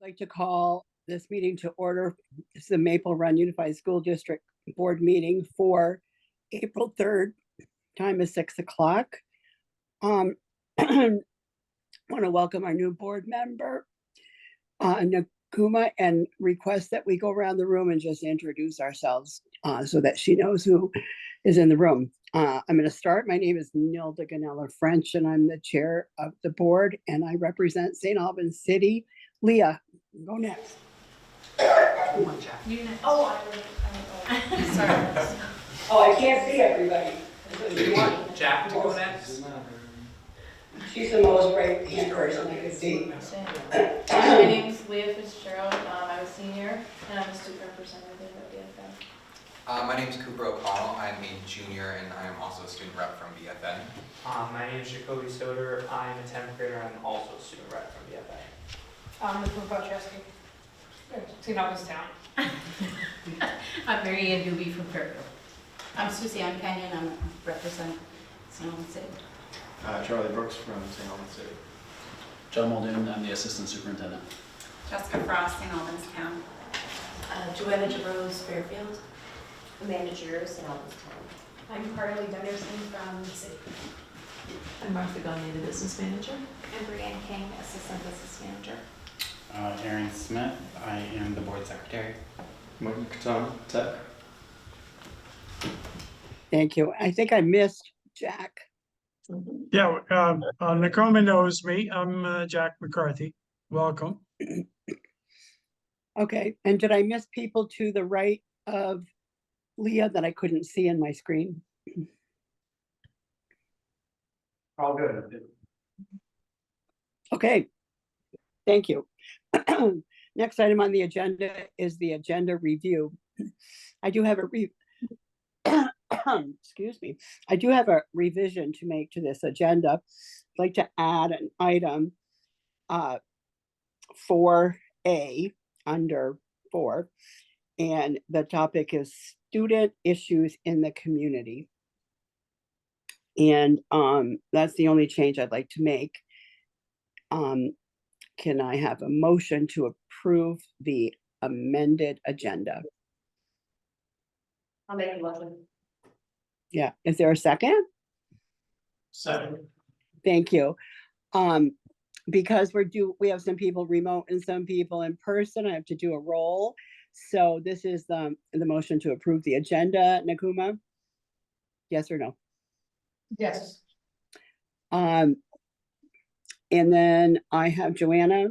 like to call this meeting to order. It's the Maple Run Unified School District Board meeting for April 3rd. Time is 6 o'clock. Want to welcome our new board member, Nakuma, and request that we go around the room and just introduce ourselves so that she knows who is in the room. I'm going to start. My name is Nilda Ganella French, and I'm the chair of the board, and I represent St. Albans City. Leah, go next. You next. Oh, sorry. Oh, I can't see everybody. You want Jack to go next? She's the most right-hand person I can see. My name is Leah Fitzgerald. I'm a senior, and I'm a student representative at BFN. My name is Cooper O'Connell. I'm a junior, and I am also a student rep from BFN. My name is Jacoby Soder. I'm a 10th grader. I'm also a student rep from BFN. I'm the Cheski. St. Albans Town. I'm Mary Ann Doobie from Fairfield. I'm Suzanne Kenyon. I represent St. Albans City. Charlie Brooks from St. Albans City. John Muldoon, I'm the assistant superintendent. Jessica Frost, St. Albans Town. Joanna DeRose, Fairfield. Amanda Juro, St. Albans Town. I'm Carly Dunderson from the city. I'm Martha Gagne, the business manager. And Brianne King, assistant business manager. Aaron Smith, I am the board secretary. Michael Katana, tech. Thank you. I think I missed Jack. Yeah, Nakoma knows me. I'm Jack McCarthy. Welcome. Okay, and did I miss people to the right of Leah that I couldn't see in my screen? All good. Okay, thank you. Next item on the agenda is the agenda review. I do have a excuse me. I do have a revision to make to this agenda. I'd like to add an item 4A under 4, and the topic is student issues in the community. And that's the only change I'd like to make. Can I have a motion to approve the amended agenda? I'll make a motion. Yeah, is there a second? Second. Thank you. Because we have some people remote and some people in person, I have to do a roll. So this is the motion to approve the agenda. Nakuma? Yes or no? Yes. And then I have Joanna,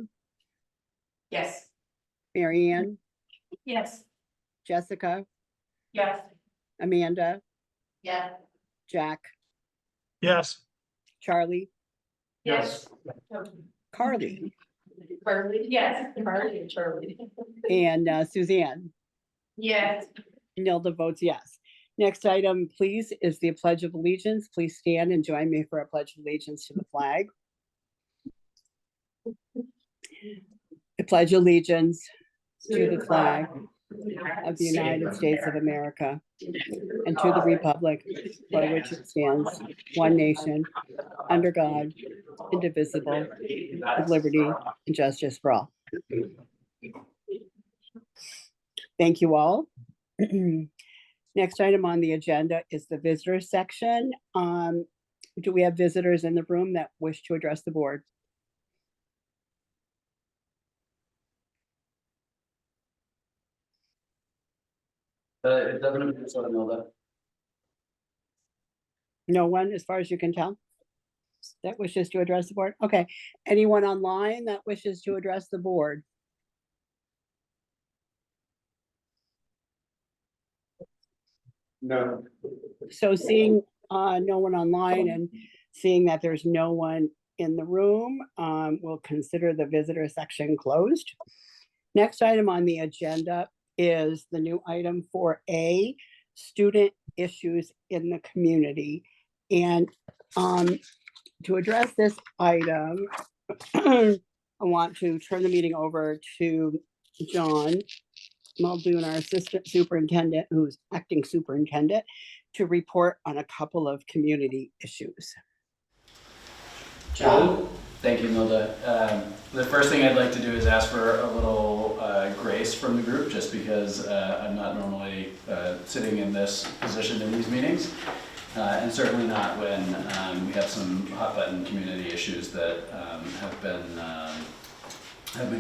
Yes. Mary Ann, Yes. Jessica, Yes. Amanda, Yeah. Jack, Yes. Charlie, Yes. Carly, Carly. Yes. Carly and Charlie. and Suzanne. Yes. Nilda votes yes. Next item, please, is the Pledge of Allegiance. Please stand and join me for a Pledge of Allegiance to the flag. I pledge allegiance to the flag of the United States of America and to the republic for which it stands, one nation, under God, indivisible, with liberty and justice for all. Thank you all. Next item on the agenda is the visitors section. Do we have visitors in the room that wish to address the board? It doesn't appear so, Nilda. No one, as far as you can tell, that wishes to address the board? Okay. Anyone online that wishes to address the board? No. So seeing no one online and seeing that there's no one in the room, we'll consider the visitor section closed. Next item on the agenda is the new item 4A, student issues in the community. And to address this item, I want to turn the meeting over to John Muldoon, our assistant superintendent, who's acting superintendent, to report on a couple of community issues. John? Thank you, Milda. The first thing I'd like to do is ask for a little grace from the group, just because I'm not normally sitting in this position in these meetings, and certainly not when we have some hot button community issues that have been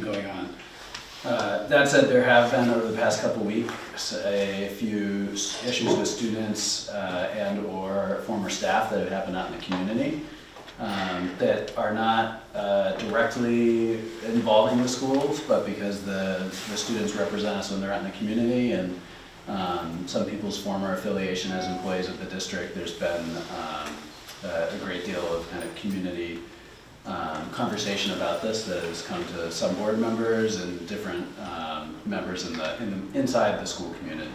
going on. That said, there have been over the past couple weeks a few issues with students and or former staff that have happened out in the community that are not directly involving the schools, but because the students represent us when they're out in the community, and some people's former affiliation as employees of the district, there's been a great deal of kind of community conversation about this that has come to some board members and different members inside the school community.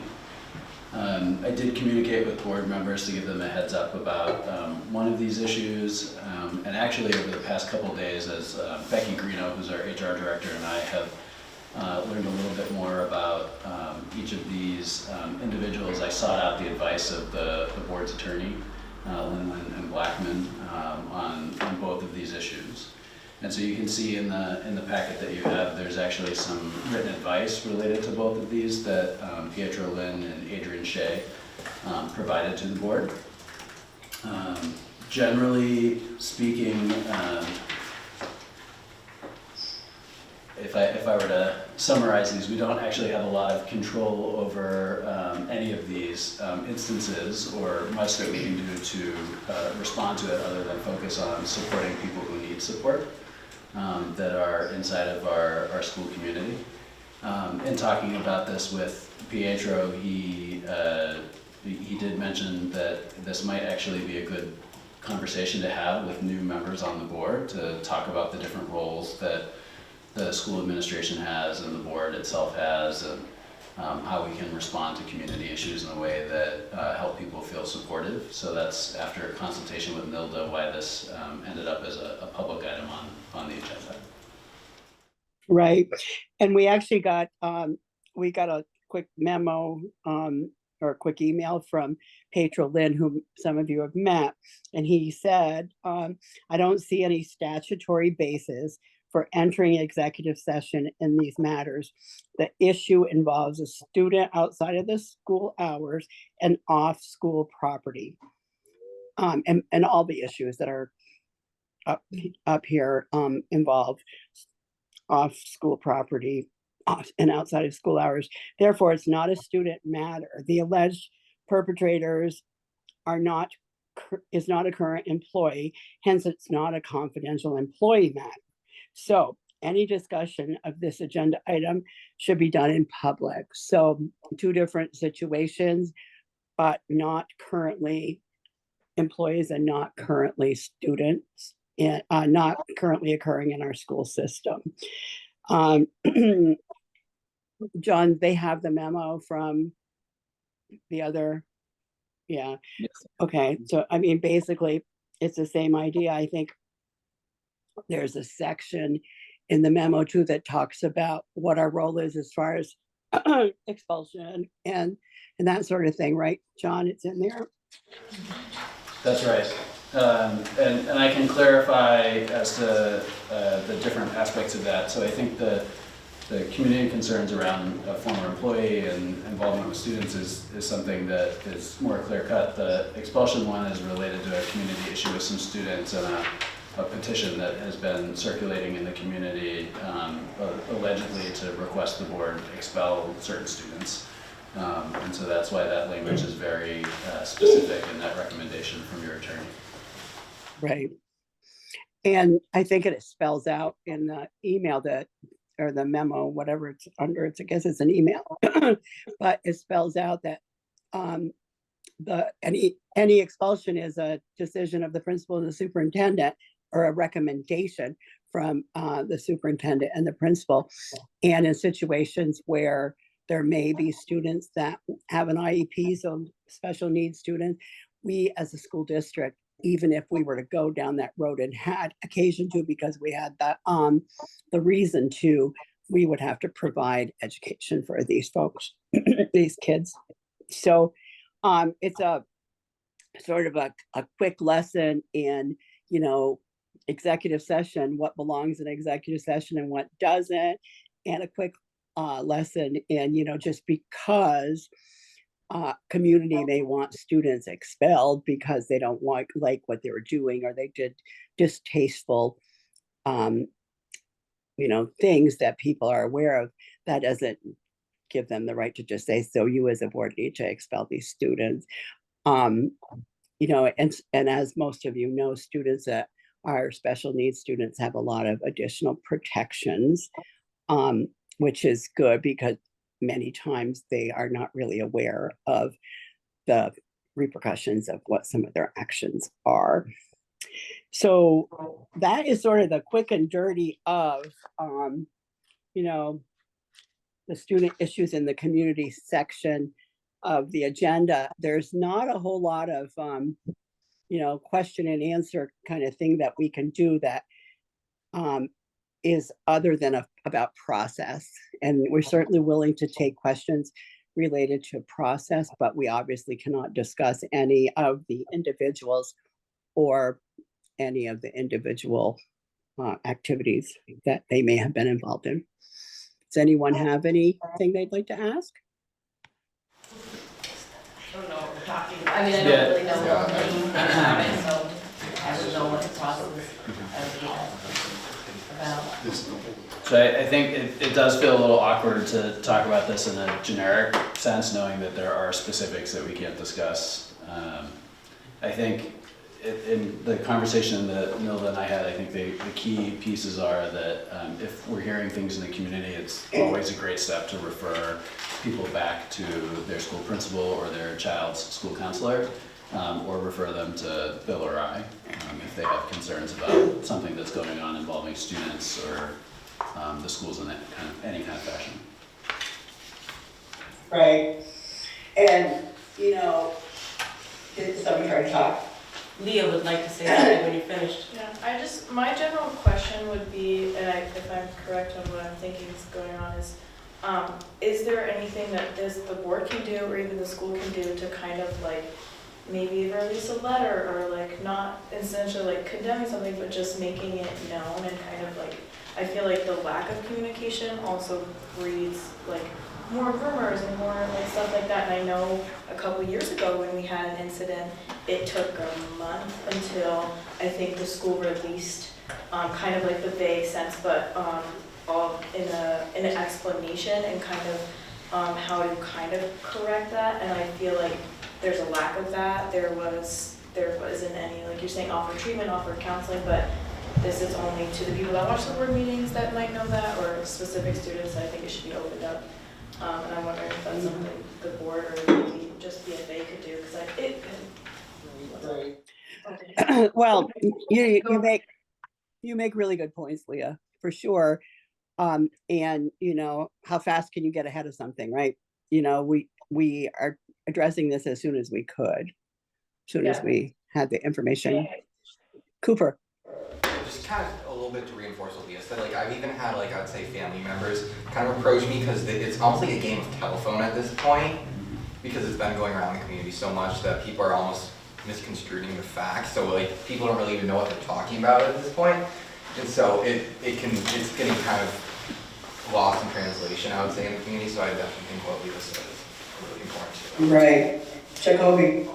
I did communicate with board members to give them a heads up about one of these issues, and actually over the past couple of days, as Becky Greeno, who's our HR director, and I have learned a little bit more about each of these individuals, I sought out the advice of the board's attorney, Lindland and Blackman, on both of these issues. And so you can see in the packet that you have, there's actually some written advice related to both of these that Pietro Lynn and Adrian Shea provided to the board. Generally speaking, if I were to summarize these, we don't actually have a lot of control over any of these instances, or much that we can do to respond to it, other than focus on supporting people who need support that are inside of our school community. In talking about this with Pietro, he did mention that this might actually be a good conversation to have with new members on the board, to talk about the different roles that the school administration has and the board itself has, and how we can respond to community issues in a way that help people feel supported. So that's, after a consultation with Milda, why this ended up as a public item on the agenda. Right, and we actually got we got a quick memo or a quick email from Pietro Lynn, whom some of you have met, and he said, I don't see any statutory basis for entering executive session in these matters. The issue involves a student outside of the school hours and off school property. And all the issues that are up here involve off school property and outside of school hours. Therefore, it's not a student matter. The alleged perpetrators is not a current employee, hence it's not a confidential employee matter. So any discussion of this agenda item should be done in public. So two different situations, but not currently employees and not currently students, and not currently occurring in our school system. John, they have the memo from the other, yeah. Yes. Okay, so I mean, basically, it's the same idea. I think there's a section in the memo too that talks about what our role is as far as expulsion and that sort of thing, right, John? It's in there. That's right. And I can clarify as to the different aspects of that. So I think the community concerns around a former employee and involvement with students is something that is more clear cut. The expulsion one is related to a community issue with some students and a petition that has been circulating in the community, allegedly to request the board expel certain students. And so that's why that language is very specific in that recommendation from your attorney. Right. And I think it spells out in the email or the memo, whatever it's under, I guess it's an email, but it spells out that any expulsion is a decision of the principal and the superintendent, or a recommendation from the superintendent and the principal. And in situations where there may be students that have an IEP, so special needs students, we as a school district, even if we were to go down that road and had occasion to, because we had that the reason to, we would have to provide education for these folks, these kids. So it's a sort of a quick lesson in, executive session, what belongs in executive session and what doesn't, and a quick lesson in, just because community may want students expelled because they don't like what they were doing, or they did distasteful things that people are aware of. That doesn't give them the right to just say, so you as a board need to expel these students. And as most of you know, students that are special needs students have a lot of additional protections, which is good because many times they are not really aware of the repercussions of what some of their actions are. So that is sort of the quick and dirty of, the student issues in the community section of the agenda. There's not a whole lot of, question and answer kind of thing that we can do that is other than about process. And we're certainly willing to take questions related to process, but we obviously cannot discuss any of the individuals or any of the individual activities that they may have been involved in. Does anyone have anything they'd like to ask? I don't know what we're talking about. I mean, I Yeah. don't really know what Comment, so I don't know what the process of about. So I think it does feel a little awkward to talk about this in a generic sense, knowing that there are specifics that we can't discuss. I think in the conversation that Nilda and I had, I think the key pieces are that if we're hearing things in the community, it's always a great step to refer people back to their school principal or their child's school counselor, or refer them to Bill or I if they have concerns about something that's going on involving students or the schools in any kind of fashion. Right. And, did somebody try to talk? Leah would like to say something when you're finished. Yeah, my general question would be, and if I'm correct on what I'm thinking is going on, is there anything that the board can do or even the school can do to kind of like maybe release a letter or like not essentially like condemning something, but just making it known and kind of like, I feel like the lack of communication also breeds like more rumors and more like stuff like that. And I know a couple years ago when we had an incident, it took a month until I think the school released kind of like the vague sense, but all in an explanation and kind of how to kind of correct that. And I feel like there's a lack of that. There wasn't any, like you're saying, offer treatment, offer counseling, but this is only to the people that watch the board meetings that might know that, or specific students. I think it should be opened up. And I'm wondering if that's something the board or maybe just BFA could do, because Well, you make really good points, Leah, for sure. And how fast can you get ahead of something, right? We are addressing this as soon as we could, as soon as we had the information. Cooper. Just kind of a little bit to reinforce what Leah said, like I've even had like I'd say family members kind of approach me because it's almost like a game of telephone at this point, because it's been going around the community so much that people are almost misconstruing the facts. So like people don't really even know what they're talking about at this point, and so it's getting kind of lost in translation, I would say, in the community. So I definitely think what Leah said is really important too. Right. Jacoby.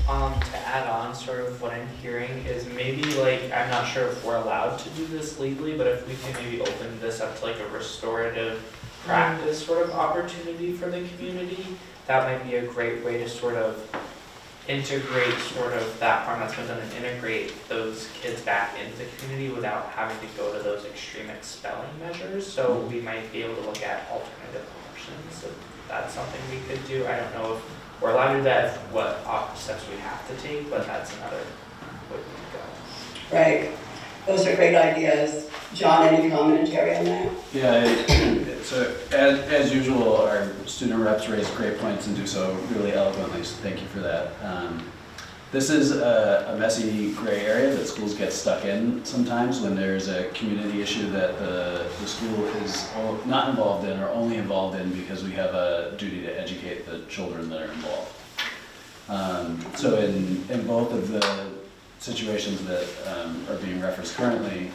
To add on, sort of what I'm hearing is maybe like, I'm not sure if we're allowed to do this legally, but if we can maybe open this up to like a restorative practice sort of opportunity for the community, that might be a great way to sort of integrate sort of that harm that's been done and integrate those kids back into the community without having to go to those extreme expelling measures. So we might be able to look at alternative options. If that's something we could do. I don't know if we're allowed to do that, what steps we have to take, but that's another way to go. Right. Those are great ideas. John, any commentary on that? Yeah, so as usual, our student reps raise great points and do so really eloquently, so thank you for that. This is a messy gray area that schools get stuck in sometimes when there's a community issue that the school is not involved in or only involved in because we have a duty to educate the children that are involved. So in both of the situations that are being referenced currently,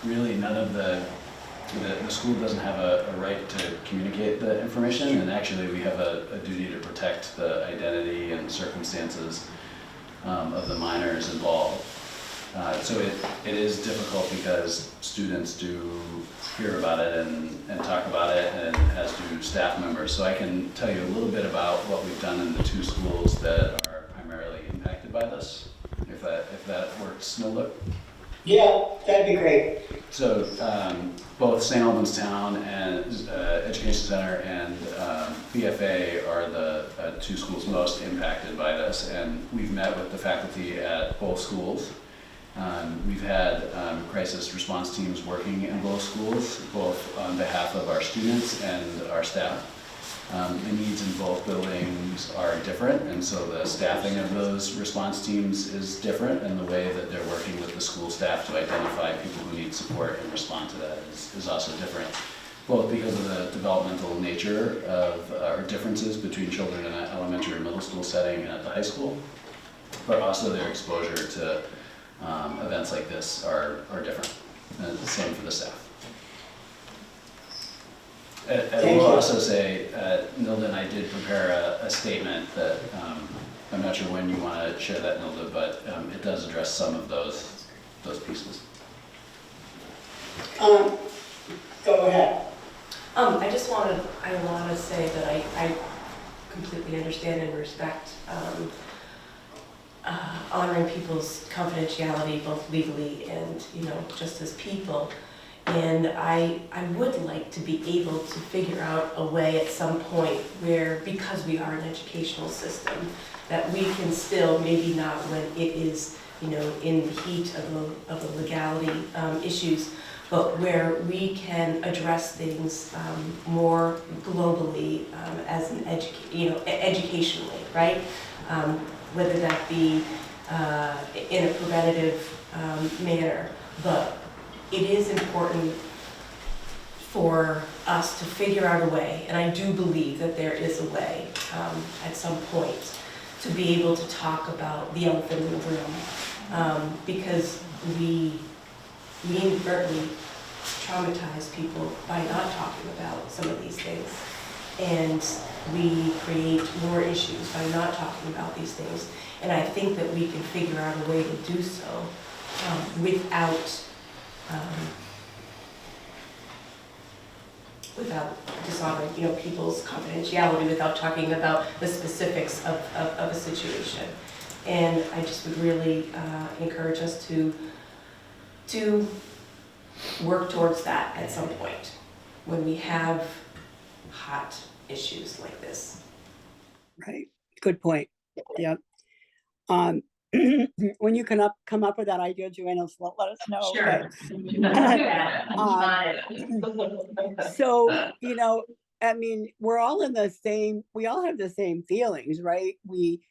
really none of the school doesn't have a right to communicate the information, and actually we have a duty to protect the identity and circumstances of the minors involved. So it is difficult because students do hear about it and talk about it, and as do staff members. So I can tell you a little bit about what we've done in the 2 schools that are primarily impacted by this, if that works, Nilda. Yeah, that'd be great. So both St. Albans Town and Education Center and BFA are the 2 schools most impacted by this, and we've met with the faculty at both schools. We've had crisis response teams working in both schools, both on behalf of our students and our staff. The needs in both buildings are different, and so the staffing of those response teams is different, and the way that they're working with the school staff to identify people who need support and respond to that is also different, both because of the developmental nature of or differences between children in an elementary or middle school setting and at the high school, but also their exposure to events like this are different, and the same for the staff. I will also say, Nilda and I did prepare a statement that, I'm not sure when you want to share that, Nilda, but it does address some of those pieces. Go ahead. I want to say that I completely understand and respect honoring people's confidentiality, both legally and, just as people. And I would like to be able to figure out a way at some point where, because we are an educational system, that we can still, maybe not when it is, in the heat of the legality issues, but where we can address things more globally as an educationally, right? Whether that be in a preventative manner, but it is important for us to figure out a way, and I do believe that there is a way at some point to be able to talk about the elephant in the room, because we inadvertently traumatize people by not talking about some of these things, and we create more issues by not talking about these things. And I think that we can figure out a way to do so without dishonoring, people's confidentiality, without talking about the specifics of a situation. And I just would really encourage us to work towards that at some point when we have hot issues like this. Right. Good point. Yep. When you come up with that idea, Joanna, let us know. Sure. So, we're all in the same, we all have the same feelings, right? We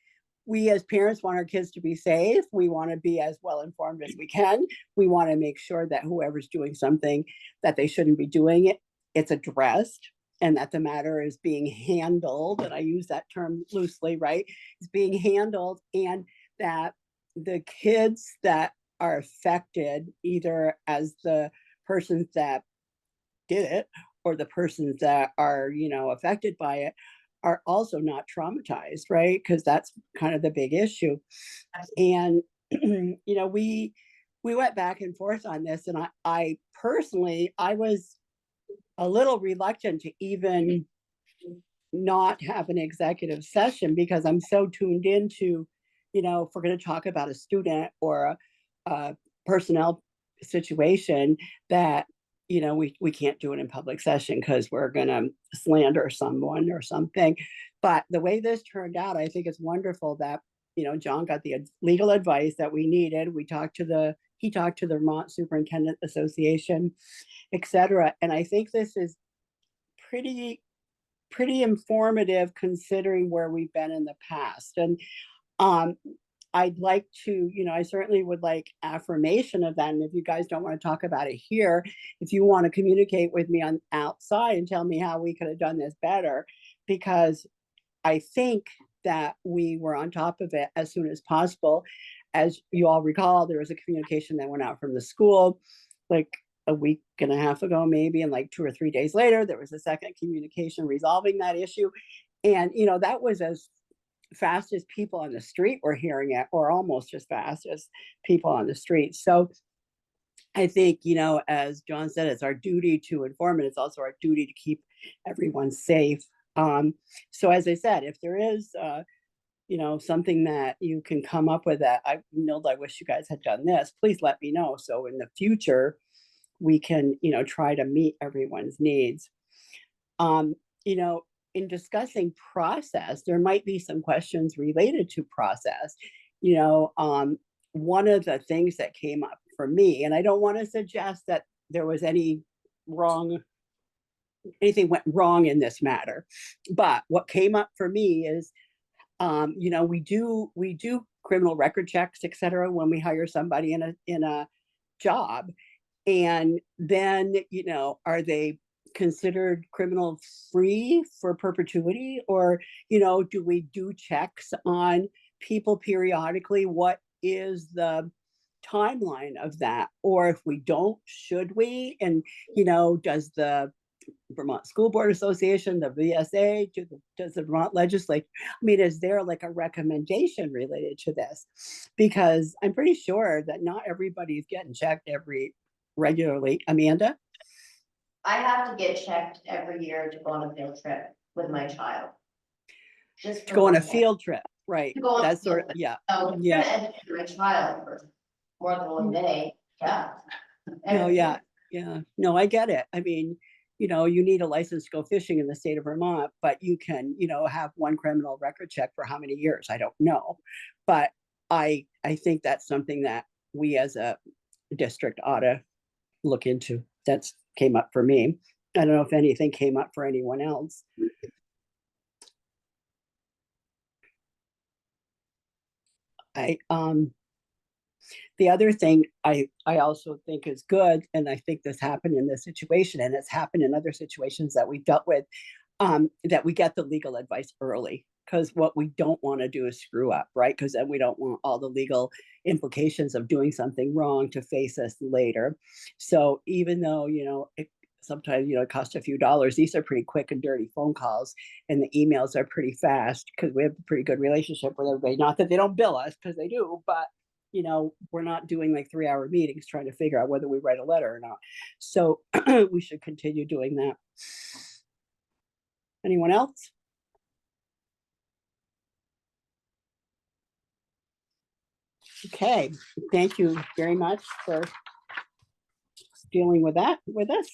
as parents want our kids to be safe. We want to be as well informed as we can. We want to make sure that whoever's doing something that they shouldn't be doing, it's addressed, and that the matter is being handled. And I use that term loosely, right? It's being handled, and that the kids that are affected, either as the persons that did it or the persons that are, affected by it, are also not traumatized, right? Because that's kind of the big issue. And, we went back and forth on this, and I personally, I was a little reluctant to even not have an executive session, because I'm so tuned into, if we're going to talk about a student or a personnel situation, that we can't do it in public session because we're going to slander someone or something. But the way this turned out, I think it's wonderful that John got the legal advice that we needed. He talked to the Vermont Superintendent Association, etc. And I think this is pretty informative considering where we've been in the past. And I'd like to, I certainly would like affirmation of that. And if you guys don't want to talk about it here, if you want to communicate with me on outside and tell me how we could have done this better, because I think that we were on top of it as soon as possible. as you all recall, there was a communication that went out from the school like a week and a half ago, maybe, and like 2 or 3 days later, there was a second communication resolving that issue. And, that was as fast as people on the street were hearing it, or almost as fast as people on the street. So I think, as John said, it's our duty to inform, and it's also our duty to keep everyone safe. So as I said, if there is, something that you can come up with that I wish you guys had done this, please let me know. So in the future, we can, try to meet everyone's needs. In discussing process, there might be some questions related to process. One of the things that came up for me, and I don't want to suggest that there was anything went wrong in this matter, but what came up for me is, we do criminal record checks, et cetera, when we hire somebody in a job. And then, are they considered criminal free for perpetuity? Or, do we do checks on people periodically? What is the timeline of that? Or if we don't, should we? And, does the Vermont School Board Association, the VSA, does the Vermont legislature, is there like a recommendation related to this? Because I'm pretty sure that not everybody's getting checked regularly. Amanda? I have to get checked every year to go on a field trip with my child. Just To go on a one day. field trip, right? To go on a That's sort field of, yeah. So if Yeah. you're gonna educate my child for more than one day, yeah. No, yeah. No, I get it. You need a license to go fishing in the state of Vermont, but you can, have one criminal record check for how many years? I don't know. But I think that's something that we as a district ought to look into. That's came up for me. I don't know if anything came up for anyone else. The other thing I also think is good, and I think this happened in this situation, and it's happened in other situations that we've dealt with, that we get the legal advice early. Because what we don't want to do is screw up, right? Because then we don't want all the legal implications of doing something wrong to face us later. So even though, sometimes, it costs a few dollars, these are pretty quick and dirty phone calls, and the emails are pretty fast because we have a pretty good relationship with everybody. Not that they don't bill us, because they do, but we're not doing like 3-hour meetings trying to figure out whether we write a letter or not. So we should continue doing that. Anyone else? Okay, thank you very much for dealing with that with us.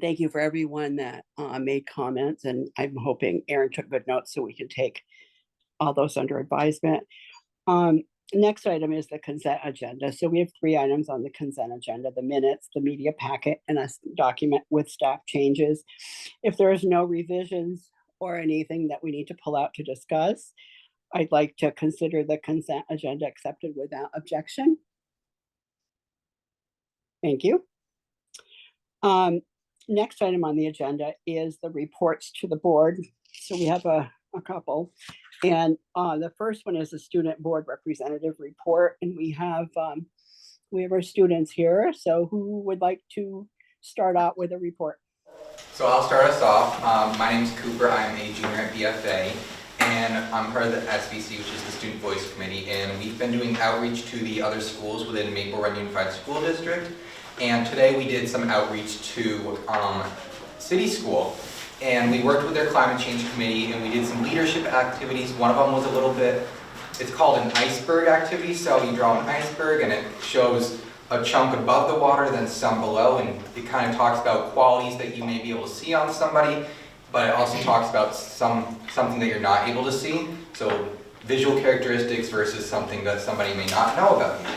Thank you for everyone that made comments, and I'm hoping Aaron took good notes so we can take all those under advisement. Next item is the consent agenda. So we have 3 items on the consent agenda: the minutes, the media packet, and a document with staff changes. If there is no revisions or anything that we need to pull out to discuss, I'd like to consider the consent agenda accepted without objection. Thank you. Next item on the agenda is the reports to the board. So we have a couple. And the first one is the student board representative report. And we have our students here. So who would like to start out with a report? So I'll start us off. My name is Cooper. I'm a junior at BFA, and I'm part of the SVC, which is the Student Voice Committee. And we've been doing outreach to the other schools within Maple Run Unified School District. And today we did some outreach to City School. And we worked with their climate change committee, and we did some leadership activities. One of them was a little bit, it's called an iceberg activity. So you draw an iceberg and it shows a chunk above the water, then some below, and it kind of talks about qualities that you may be able to see on somebody, but it also talks about something that you're not able to see. So visual characteristics versus something that somebody may not know about you.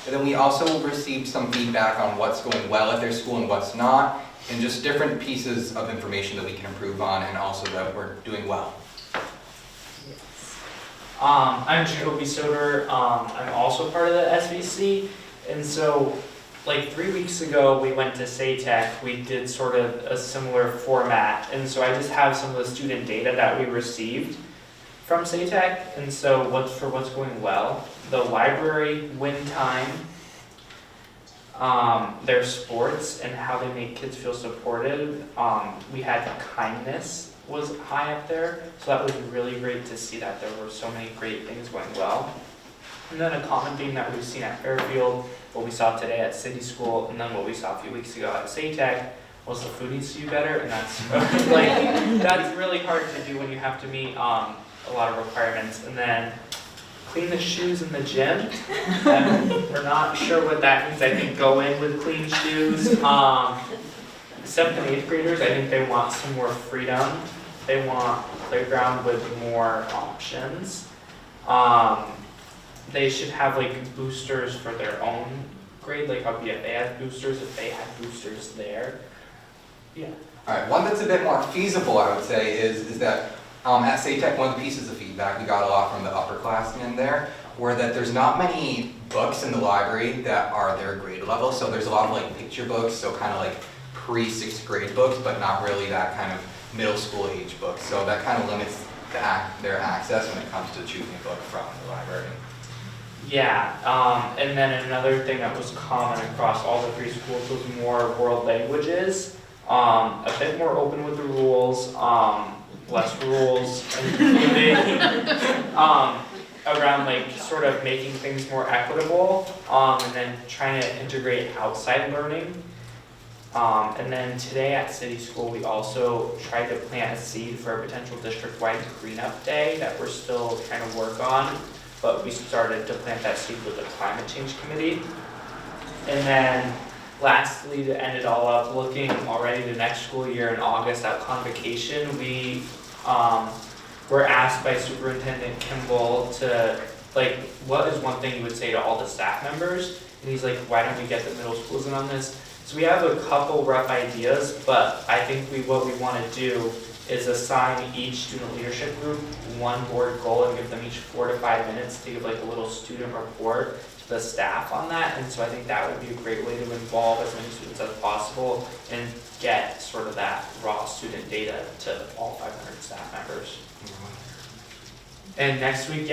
And then we also received some feedback on what's going well at their school and what's not, and just different pieces of information that we can improve on, and also that we're doing well. I'm Jacoby Soder. I'm also part of the SVC, and so like 3 weeks ago we went to SATEC. We did sort of a similar format, and so I just have some of the student data that we received from SATEC, and so what's going well, the library win time, their sports and how they make kids feel supported. We had kindness was high up there, so that was really great to see that there were so many great things going well. And then a common theme that we've seen at Fairfield, what we saw today at City School, and then what we saw a few weeks ago at SATEC was the food needs to be better, and that's like that's really hard to do when you have to meet a lot of requirements. And then clean the shoes in the gym. We're not sure what that means. I think go in with clean shoes. 7th and 8th graders, I think they want some more freedom. They want a playground with more options. They should have like boosters for their own grade, like how BFA has boosters, if they had boosters there. Yeah. Alright, one that's a bit more feasible, I would say, is that at SATEC, one of the pieces of feedback we got a lot from the upperclassmen there were that there's not many books in the library that are their grade level. So there's a lot of like picture books, so kind of like pre-6th grade books, but not really that kind of middle school age books. So that kind of limits their access when it comes to choosing a book from the library. Yeah, and then another thing that was common across all the 3 schools was more world languages. A bit more open with the rules, less rules, including around like sort of making things more equitable, and then trying to integrate outside learning. And then today at City School, we also tried to plant a seed for a potential district-wide cleanup day that we're still trying to work on, but we started to plant that seed with the Climate Change Committee. And then lastly, to end it all up, looking already to next school year in August at convocation, we were asked by Superintendent Kimball to, like, what is one thing you would say to all the staff members? And he's like, why don't we get the middle schools in on this? So we have a couple rough ideas, but I think what we want to do is assign each student leadership group one board goal and give them each 4 to 5 minutes to give like a little student report to the staff on that. And so I think that would be a great way to involve as many students as possible and get sort of that raw student data to all 500 staff members. And next week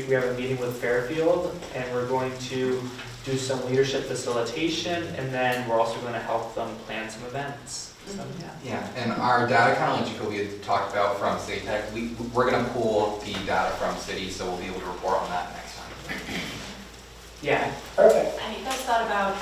we have a meeting with Fairfield, and we're going to do some leadership facilitation, and then we're also going to help them plan some events. So, Yeah, and our data kind of like Jacoby had talked about from SATEC, we're going to pull the data from City, so we'll be able to report on that next time. Yeah. Perfect. Have you guys thought about,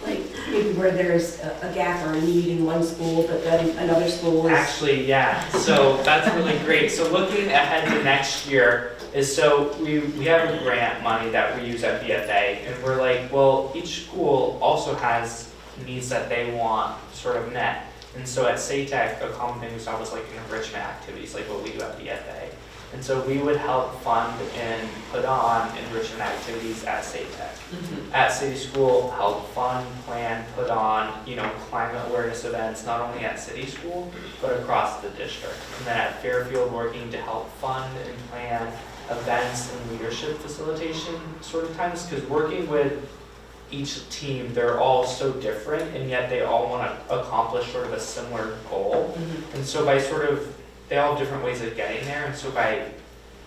like, maybe where there's a gap or a need in one school, but then another school is... Actually, yeah, so that's really great. So looking ahead to next year is, so we have a grant money that we use at BFA, and we're like, well, each school also has needs that they want sort of met. And so at SATEC, a common thing we saw was like enrichment activities, like what we do at BFA. And so we would help fund and put on enrichment activities at SATEC. At City School, help fund, plan, put on, climate awareness events, not only at City School, but across the district. And then at Fairfield, working to help fund and plan events and leadership facilitation sort of times, because working with each team, they're all so different, and yet they all want to accomplish sort of a similar goal. And so by they all have different ways of getting there, and so by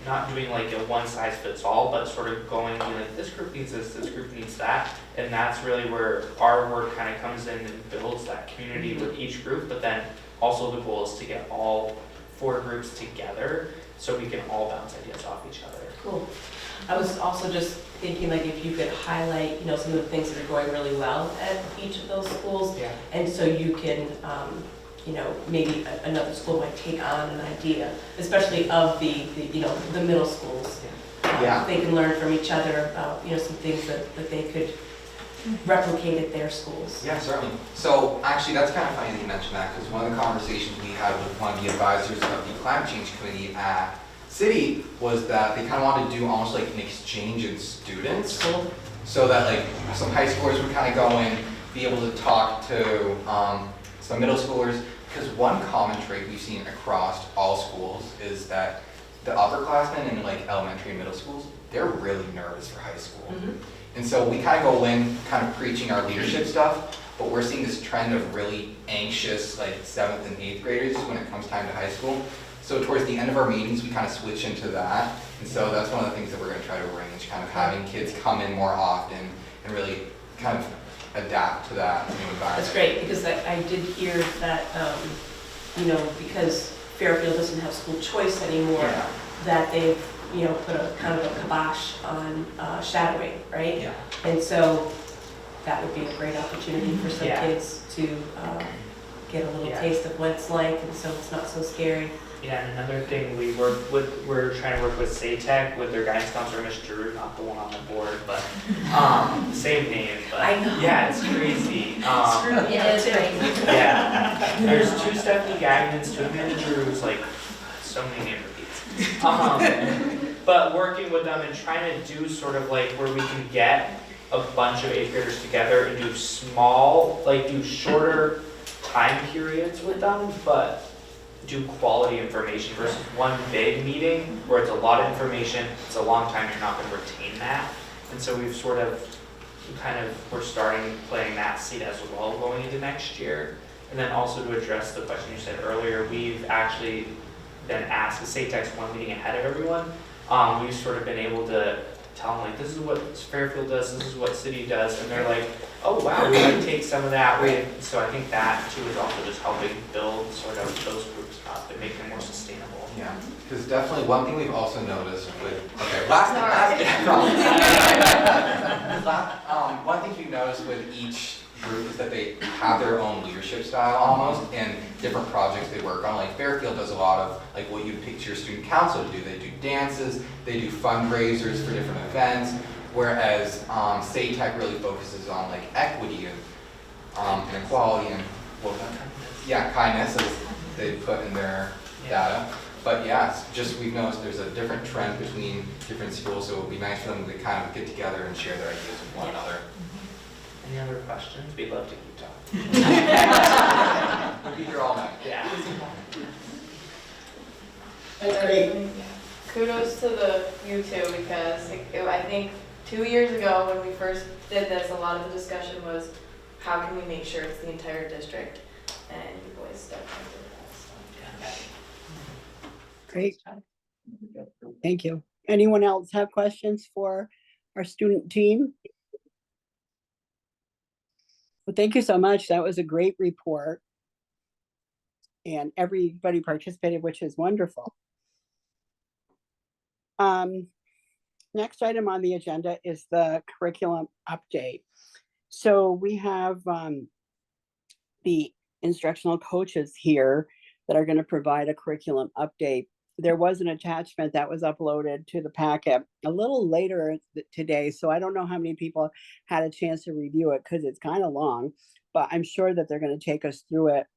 not doing like a one size fits all, but sort of going like this group needs this group needs that, and that's really where our work kind of comes in and builds that community with each group. But then also the goal is to get all 4 groups together so we can all bounce ideas off each other. Cool. I was also just thinking, like, if you could highlight, some of the things that are going really well at each of those schools. Yeah. And so you can, maybe another school might take on an idea, especially of the middle schools. Yeah. They can learn from each other about, some things that they could replicate at their schools. Yeah, certainly. So actually, that's kind of funny that you mentioned that, because one of the conversations we had with one of the advisors of the Climate Change Committee at City was that they kind of wanted to do almost like an exchange in students. Cool. So that like some high schoolers would kind of go in, be able to talk to some middle schoolers, because one common trait we've seen across all schools is that the upperclassmen in like elementary and middle schools, they're really nervous for high school. And so we kind of go in kind of preaching our leadership stuff, but we're seeing this trend of really anxious like 7th and 8th graders when it comes time to high school. So towards the end of our meetings, we kind of switch into that. And so that's one of the things that we're going to try to arrange, kind of having kids come in more often and really kind of adapt to that new environment. That's great, because I did hear that, you know, because Fairfield doesn't have school choice anymore, Yeah. that they've, you know, put a kind of a kibosh on shadowing, right? Yeah. And so that would be a great opportunity for some Yeah. kids to get a little Yeah. taste of what it's like, and so it's not so scary. Yeah, and another thing we're trying to work with SATEC with their guidance counselor, Ms. Drew, not the one on the board, but same name, but I know. yeah, it's crazy. It is crazy. Yeah, there's two Stephanie Gagnons, two Amanda Drews, like so many name repeats. But working with them and trying to do sort of like where we can get a bunch of 8th graders together and do small, like do shorter time periods with them, but do quality information versus one big meeting where it's a lot of information, it's a long time, you're not going to retain that. And so we've sort of we're starting playing that seat as well going into next year. And then also to address the question you said earlier, we've actually been asked, to SATEC's one meeting ahead of everyone, we've sort of been able to tell them like, this is what Fairfield does, this is what city does, and they're like, oh wow, we might take some of that. So I think that too is also just helping build sort of those groups up and make them more sustainable. Yeah, because definitely one thing we've also noticed with, one thing we've noticed with each group is that they have their own leadership style almost, and different projects they work on. Like Fairfield does a lot of like what you'd picture student council to do. They do dances, they do fundraisers for different events, whereas SATEC really focuses on like equity and equality and kindness as they put in their data. But yeah, it's just we've noticed there's a different trend between different schools, so it would be nice for them to kind of get together and share their ideas with one another. Any other questions? We'd love to keep talking. We'll be here all night. Yeah. That's great. Kudos to you two, because I think 2 years ago when we first did this, a lot of the discussion was how can we make sure it's the entire district, and you boys stepped into that. So. Great. Thank you. Anyone else have questions for our student team? Well, thank you so much. That was a great report. And everybody participated, which is wonderful. Next item on the agenda is the curriculum update. So we have the instructional coaches here that are going to provide a curriculum update. There was an attachment that was uploaded to the packet a little later today, so I don't know how many people had a chance to review it because it's kind of long, but I'm sure that they're going to take us through it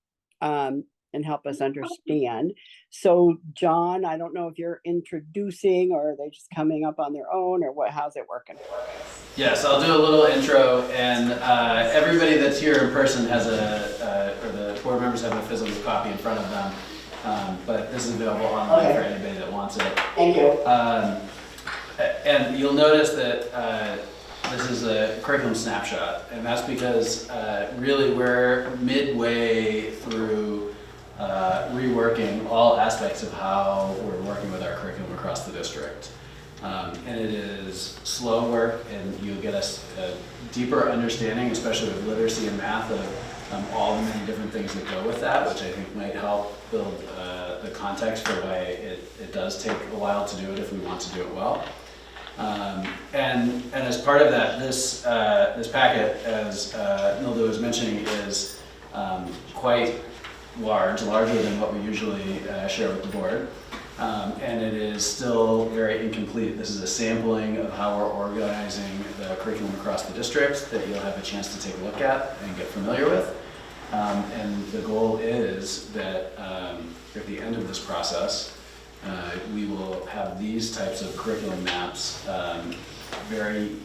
and help us understand. So John, I don't know if you're introducing or are they just coming up on their own or how's it working? Yes, I'll do a little intro, and everybody that's here in person has or the board members have a physical copy in front of them. But this is available online for anybody that wants it. Thank you. And you'll notice that this is a curriculum snapshot, and that's because really we're midway through reworking all aspects of how we're working with our curriculum across the district. And it is slow work, and you'll get a deeper understanding, especially with literacy and math, of all the many different things that go with that, which I think might help build the context for why it does take a while to do it if we want to do it well. And as part of that, this packet, as Nilda was mentioning, is quite larger than what we usually share with the board. And it is still very incomplete. This is a sampling of how we're organizing the curriculum across the district that you'll have a chance to take a look at and get familiar with. And the goal is that at the end of this process, we will have these types of curriculum maps very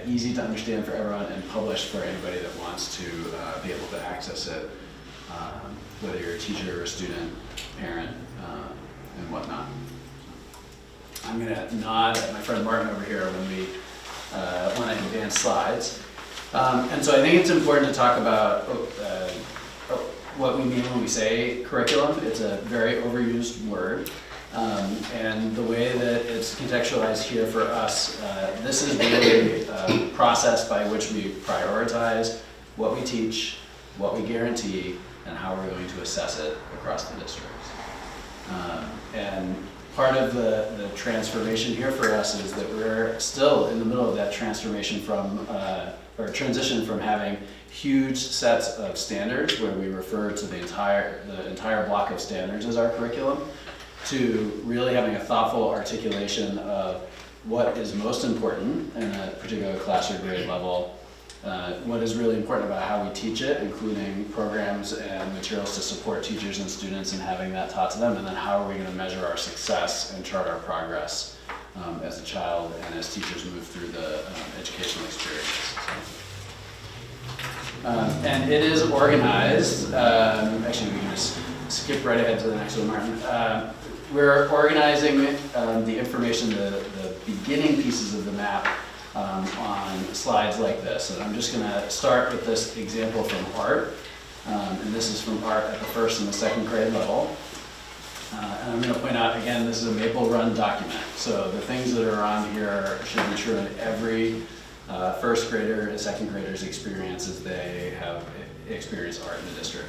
easy to understand for everyone and published for anybody that wants to be able to access it, whether you're a teacher or a student, parent, and whatnot. I'm going to nod at my friend Martin over here when I advance slides. And so I think it's important to talk about what we mean when we say curriculum. It's a very overused word. And the way that it's contextualized here for us, this is really a process by which we prioritize what we teach, what we guarantee, and how we're going to assess it across the district. And part of the transformation here for us is that we're still in the middle of that transformation from, or transition from having huge sets of standards where we refer to the entire block of standards as our curriculum, to really having a thoughtful articulation of what is most important in a particular class or grade level, what is really important about how we teach it, including programs and materials to support teachers and students and having that taught to them, and then how are we going to measure our success and chart our progress as a child and as teachers move through the educational experience. And it is organized, actually we can just skip right ahead to the next one, Martin. We're organizing the information, the beginning pieces of the map on slides like this. And I'm just going to start with this example from art. And this is from art at the first and the second grade level. And I'm going to point out, again, this is a Maple Run document. So the things that are on here should be true in every first grader and second grader's experience as they have experienced art in the district.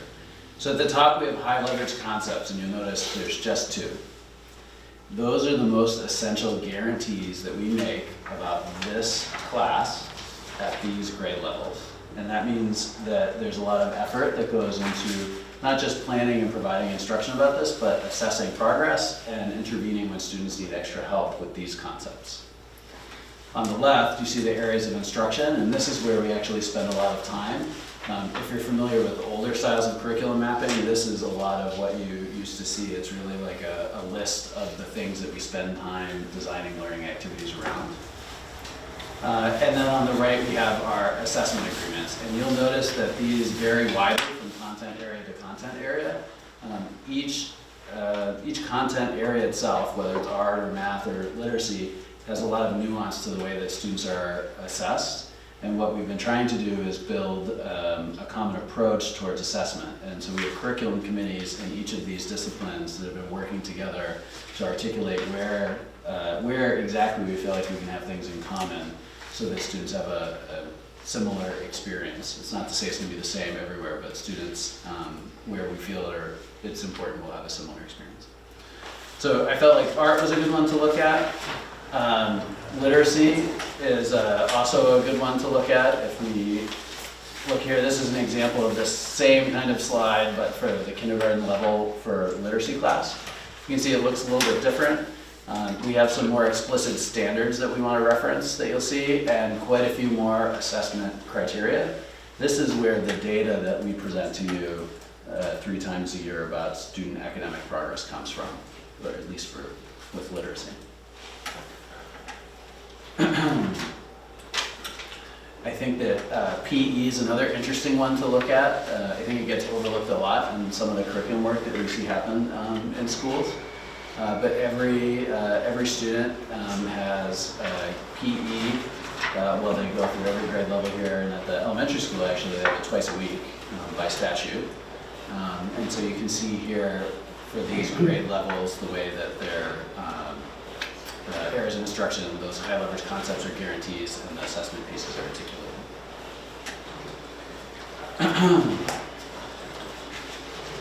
So at the top we have high leverage concepts, and you'll notice there's just two. Those are the most essential guarantees that we make about this class at these grade levels. And that means that there's a lot of effort that goes into not just planning and providing instruction about this, but assessing progress and intervening when students need extra help with these concepts. On the left, you see the areas of instruction, and this is where we actually spend a lot of time. If you're familiar with older styles of curriculum mapping, this is a lot of what you used to see. It's really like a list of the things that we spend time designing learning activities around. And then on the right, we have our assessment agreements. And you'll notice that these vary widely from content area to content area. Each content area itself, whether it's art or math or literacy, has a lot of nuance to the way that students are assessed. And what we've been trying to do is build a common approach towards assessment. And so we have curriculum committees in each of these disciplines that have been working together to articulate where exactly we feel like we can have things in common so that students have a similar experience. It's not to say it's going to be the same everywhere, but students where we feel it's important will have a similar experience. So I felt like art was a good one to look at. Literacy is also a good one to look at. If we look here, this is an example of this same kind of slide, but for the kindergarten level for literacy class. You can see it looks a little bit different. We have some more explicit standards that we want to reference that you'll see, and quite a few more assessment criteria. This is where the data that we present to you 3 times a year about student academic progress comes from, or at least with literacy. I think that PE is another interesting one to look at. I think it gets overlooked a lot in some of the curriculum work that we see happen in schools. But every student has PE. Well, they go through every grade level here, and at the elementary school, actually, they have it twice a week by statute. And so you can see here for these grade levels the way that their areas of instruction, those high leverage concepts or guarantees, and the assessment pieces are articulated.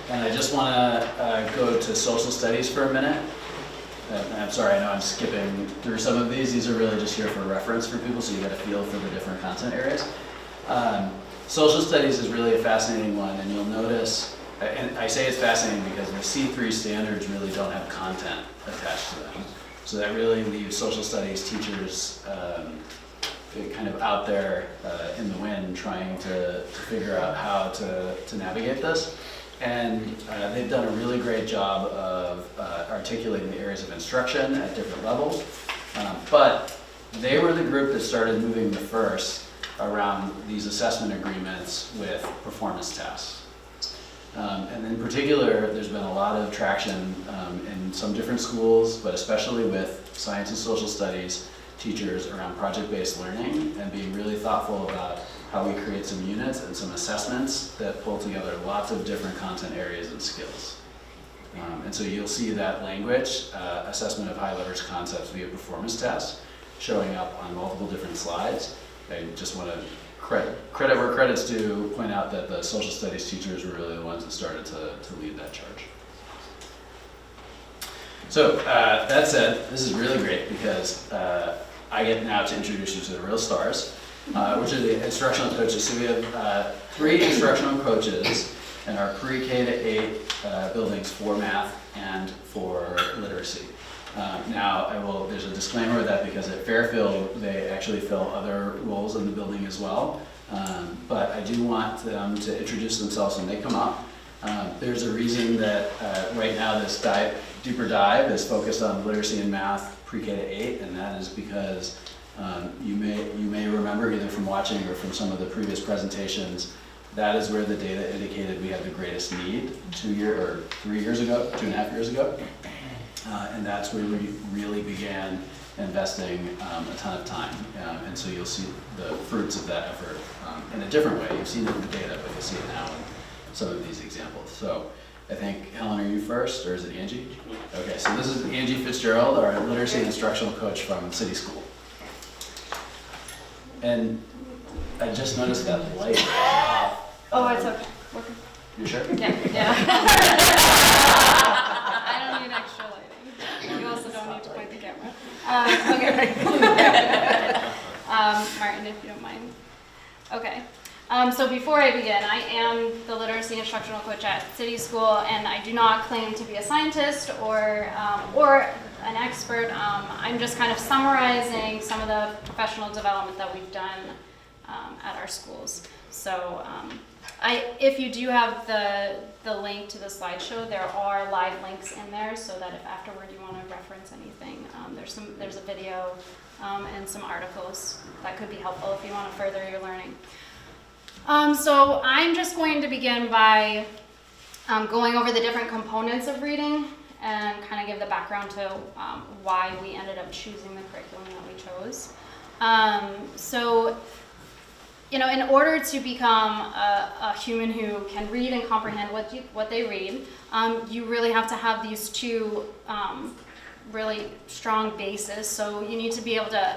And I just want to go to social studies for a minute. And I'm sorry, I know I'm skipping through some of these. These are really just here for reference for people, so you get a feel for the different content areas. Social studies is really a fascinating one, and you'll notice, and I say it's fascinating because the C3 standards really don't have content attached to them. So that really leaves social studies teachers kind of out there in the wind trying to figure out how to navigate this. And they've done a really great job of articulating the areas of instruction at different levels. But they were the group that started moving the first around these assessment agreements with performance tests. And in particular, there's been a lot of traction in some different schools, but especially with science and social studies teachers around project-based learning and being really thoughtful about how we create some units and some assessments that pull together lots of different content areas and skills. And so you'll see that language, assessment of high leverage concepts via performance tests, showing up on multiple different slides. I just want to credit where credit's due, point out that the social studies teachers were really the ones that started to lead that charge. So that said, this is really great because I get now to introduce you to the real stars, which are the instructional coaches. So we have 3 instructional coaches in our pre-K to 8 buildings for math and for literacy. Now, there's a disclaimer that because at Fairfield, they actually fill other roles in the building as well. But I do want them to introduce themselves when they come up. There's a reason that right now this deeper dive is focused on literacy and math pre-K to 8, and that is because you may remember either from watching or from some of the previous presentations, that is where the data indicated we had the greatest need 3 years ago, 2.5 years ago. And that's where we really began investing a ton of time. And so you'll see the fruits of that effort in a different way. You've seen it in the data, but you'll see it now in some of these examples. So I think, Helen, are you first, or is it Angie? Okay, so this is Angie Fitzgerald, our literacy and instructional coach from City School. And I just noticed that light. Oh, it's okay. You sure? Yeah. I don't need extra lighting. You also don't need to point the camera. Okay. Martin, if you don't mind. Okay. So before I begin, I am the literacy instructional coach at City School, and I do not claim to be a scientist or an expert. I'm just kind of summarizing some of the professional development that we've done at our schools. So if you do have the link to the slideshow, there are live links in there so that if afterward you want to reference anything, there's a video and some articles that could be helpful if you want to further your learning. So I'm just going to begin by going over the different components of reading and kind of give the background to why we ended up choosing the curriculum that we chose. So, in order to become a human who can read and comprehend what they read, you really have to have these 2 really strong bases. So you need to be able to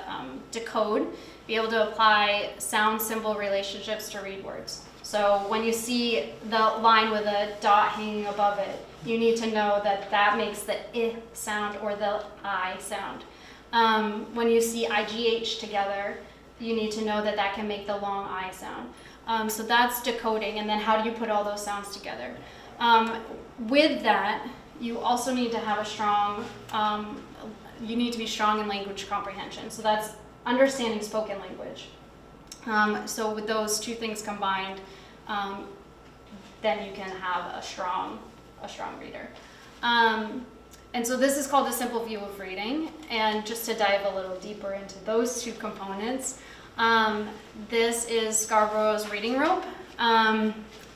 decode, be able to apply sound-symbol relationships to read words. So when you see the line with a dot hanging above it, you need to know that that makes the I sound or the I sound. When you see IGH together, you need to know that that can make the long I sound. So that's decoding, and then how do you put all those sounds together? With that, you also need to have a strong, you need to be strong in language comprehension. So that's understanding spoken language. So with those 2 things combined, then you can have a strong reader. And so this is called a simple view of reading. And just to dive a little deeper into those 2 components, this is Scarborough's reading rope.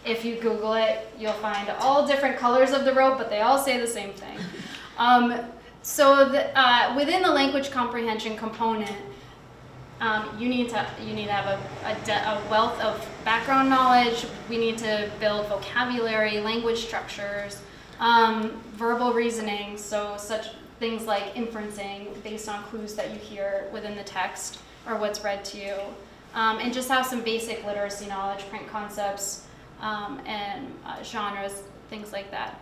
If you Google it, you'll find all different colors of the rope, but they all say the same thing. So within the language comprehension component, you need to have a wealth of background knowledge. We need to build vocabulary, language structures, verbal reasoning, so such things like inferencing based on clues that you hear within the text or what's read to you, and just have some basic literacy knowledge, print concepts, and genres, things like that.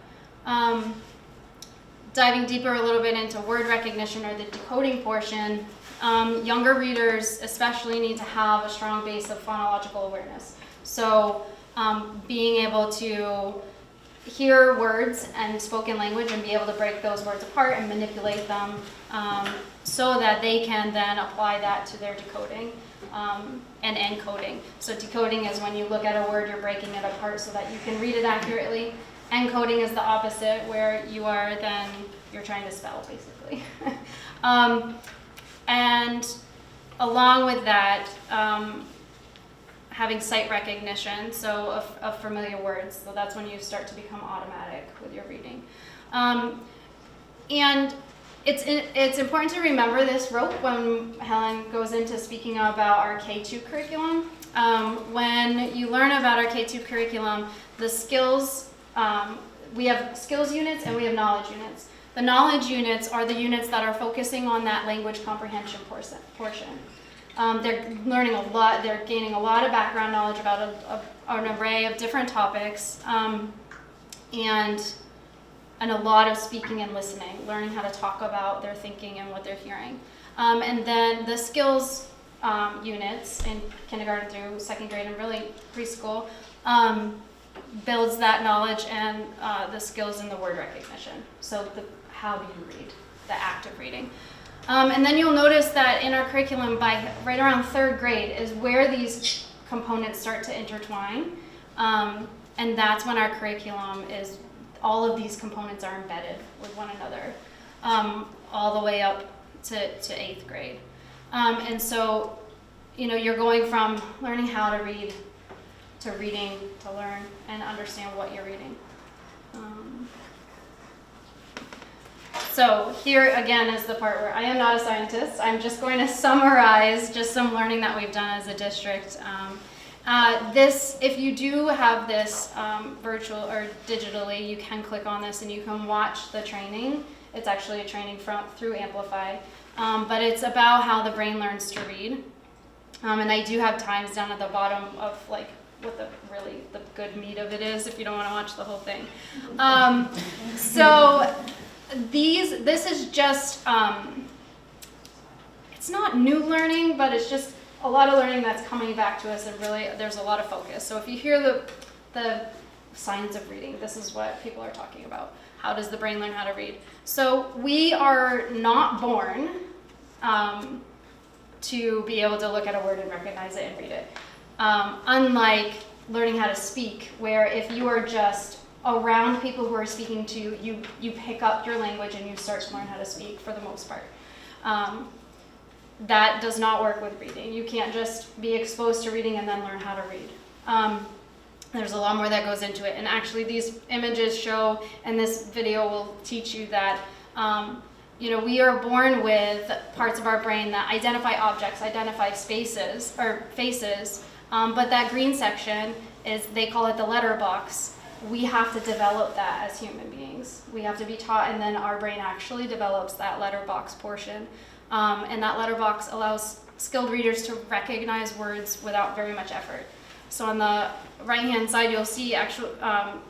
Diving deeper a little bit into word recognition or the decoding portion, younger readers especially need to have a strong base of phonological awareness. So being able to hear words and spoken language and be able to break those words apart and manipulate them so that they can then apply that to their decoding and encoding. So decoding is when you look at a word, you're breaking it apart so that you can read it accurately. Encoding is the opposite, where you're trying to spell, basically. And along with that, having sight recognition, so of familiar words. So that's when you start to become automatic with your reading. And it's important to remember this rope when Helen goes into speaking about our K2 curriculum. when you learn about our K2 curriculum, the skills, we have skills units and we have knowledge units. The knowledge units are the units that are focusing on that language comprehension portion. They're learning a lot, they're gaining a lot of background knowledge about an array of different topics, and a lot of speaking and listening, learning how to talk about their thinking and what they're hearing. And then the skills units in kindergarten through second grade and really preschool builds that knowledge and the skills in the word recognition. So how do you read, the act of reading. And then you'll notice that in our curriculum, by right around third grade is where these components start to intertwine. And that's when our curriculum is, all of these components are embedded with one another, all the way up to 8th grade. And so, you know, you're going from learning how to read to reading to learn and understand what you're reading. So here again is the part where I am not a scientist. I'm just going to summarize just some learning that we've done as a district. If you do have this virtual or digitally, you can click on this and you can watch the training. It's actually a training through Amplify, but it's about how the brain learns to read. And I do have times down at the bottom of like what the good meat of it is if you don't want to watch the whole thing. So this is just, it's not new learning, but it's just a lot of learning that's coming back to us, and really there's a lot of focus. So if you hear the science of reading, this is what people are talking about. How does the brain learn how to read? So we are not born to be able to look at a word and recognize it and read it. Unlike learning how to speak, where if you are just around people who are speaking to you, you pick up your language and you start to learn how to speak for the most part. That does not work with reading. You can't just be exposed to reading and then learn how to read. There's a lot more that goes into it. And actually these images show, and this video will teach you that you know, we are born with parts of our brain that identify objects, identify spaces or faces, but that green section is, they call it the letterbox. We have to develop that as human beings. We have to be taught, and then our brain actually develops that letterbox portion. And that letterbox allows skilled readers to recognize words without very much effort. So on the right-hand side, you'll see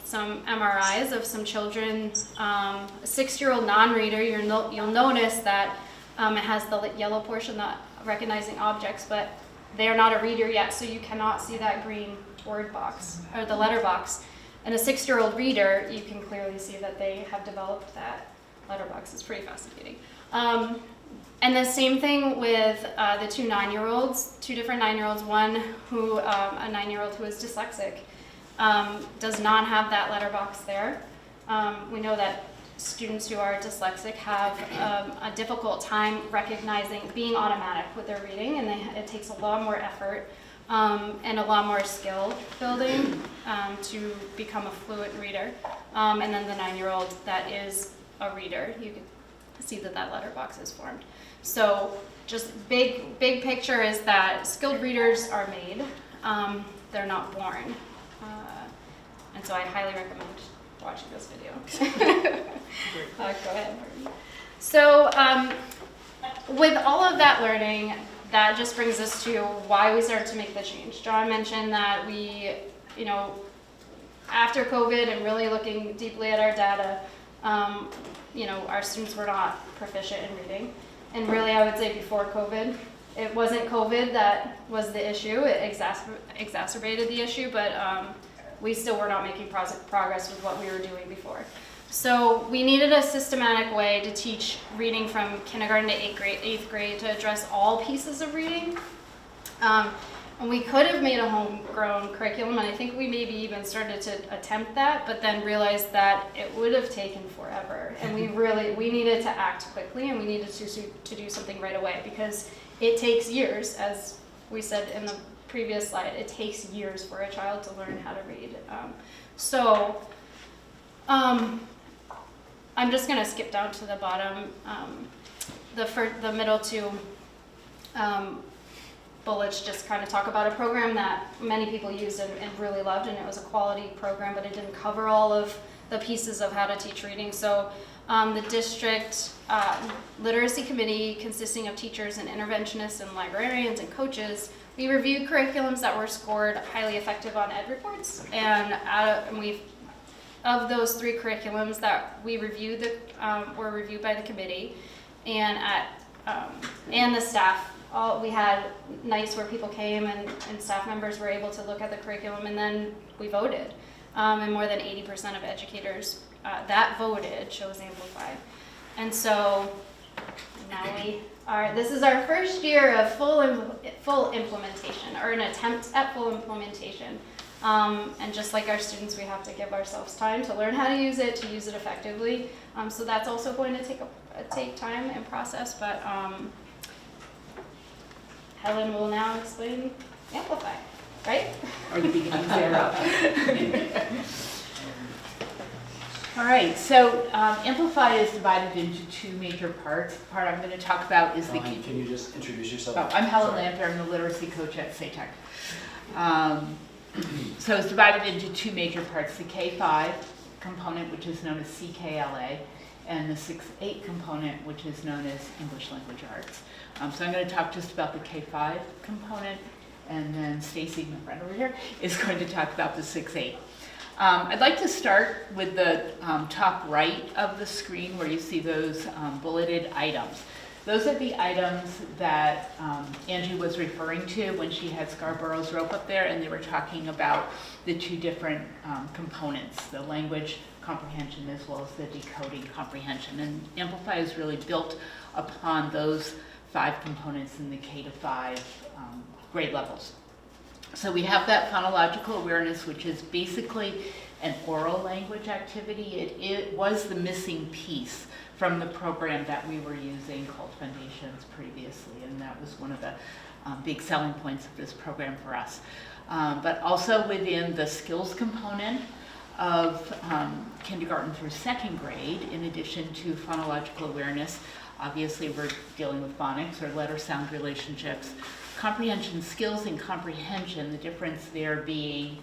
some MRIs of some children. A 6-year-old non-reader, you'll notice that it has the yellow portion, that recognizing objects, but they are not a reader yet, so you cannot see that green word box, or the letter box. And a 6-year-old reader, you can clearly see that they have developed that letterbox. It's pretty fascinating. And the same thing with the two different 9-year-olds, one who, a 9-year-old who is dyslexic, does not have that letterbox there. We know that students who are dyslexic have a difficult time recognizing, being automatic with their reading, and it takes a lot more effort and a lot more skill building to become a fluent reader. And then the 9-year-old that is a reader, you can see that letterbox is formed. So just big picture is that skilled readers are made, they're not born. And so I highly recommend watching this video. Go ahead. So with all of that learning, that just brings us to why we started to make the change. John mentioned that we, you know, after COVID and really looking deeply at our data, you know, our students were not proficient in reading. And really, I would say before COVID, it wasn't COVID that was the issue. It exacerbated the issue, but we still were not making progress with what we were doing before. So we needed a systematic way to teach reading from kindergarten to 8th grade to address all pieces of reading. And we could have made a homegrown curriculum, and I think we maybe even started to attempt that, but then realized that it would have taken forever. And we needed to act quickly, and we needed to do something right away, because it takes years, as we said in the previous slide, it takes years for a child to learn how to read. I'm just gonna skip down to the bottom, the middle two. bullets just kind of talk about a program that many people used and really loved, and it was a quality program, but it didn't cover all of the pieces of how to teach reading. So the district literacy committee, consisting of teachers and interventionists and librarians and coaches, we reviewed curriculums that were scored highly effective on ed reports, and we've of those 3 curriculums that we reviewed that were reviewed by the committee, and the staff. We had nights where people came and staff members were able to look at the curriculum, and then we voted. And more than 80% of educators that voted chose Amplify. And so now this is our first year of full implementation, or an attempt at full implementation. And just like our students, we have to give ourselves time to learn how to use it effectively. So that's also going to take time and process, but Helen will now explain Amplify, right? Or the beginning thereof. All right, so Amplify is divided into 2 major parts. The part I'm going to talk about is Can you just introduce yourself? Oh, I'm Helen Sorry. Lamper. I'm the literacy coach at SATEC. So it's divided into 2 major parts: the K-5 component, which is known as CKLA, and the 6-8 component, which is known as English Language Arts. So I'm going to talk just about the K-5 component, and then Stacy, my friend over here, is going to talk about the 6-8. I'd like to start with the top right of the screen where you see those bulleted items. Those are the items that Angie was referring to when she had Scarborough's rope up there, and they were talking about the 2 different components, the language comprehension as well as the decoding comprehension. And Amplify is really built upon those 5 components in the K-5 grade levels. So we have that phonological awareness, which is basically an oral language activity. It was the missing piece from the program that we were using called Foundations previously, and that was one of the big selling points of this program for us. But also within the skills component of kindergarten through 2nd grade, in addition to phonological awareness, obviously we're dealing with phonics or letter-sound relationships. Comprehension skills and comprehension, the difference there being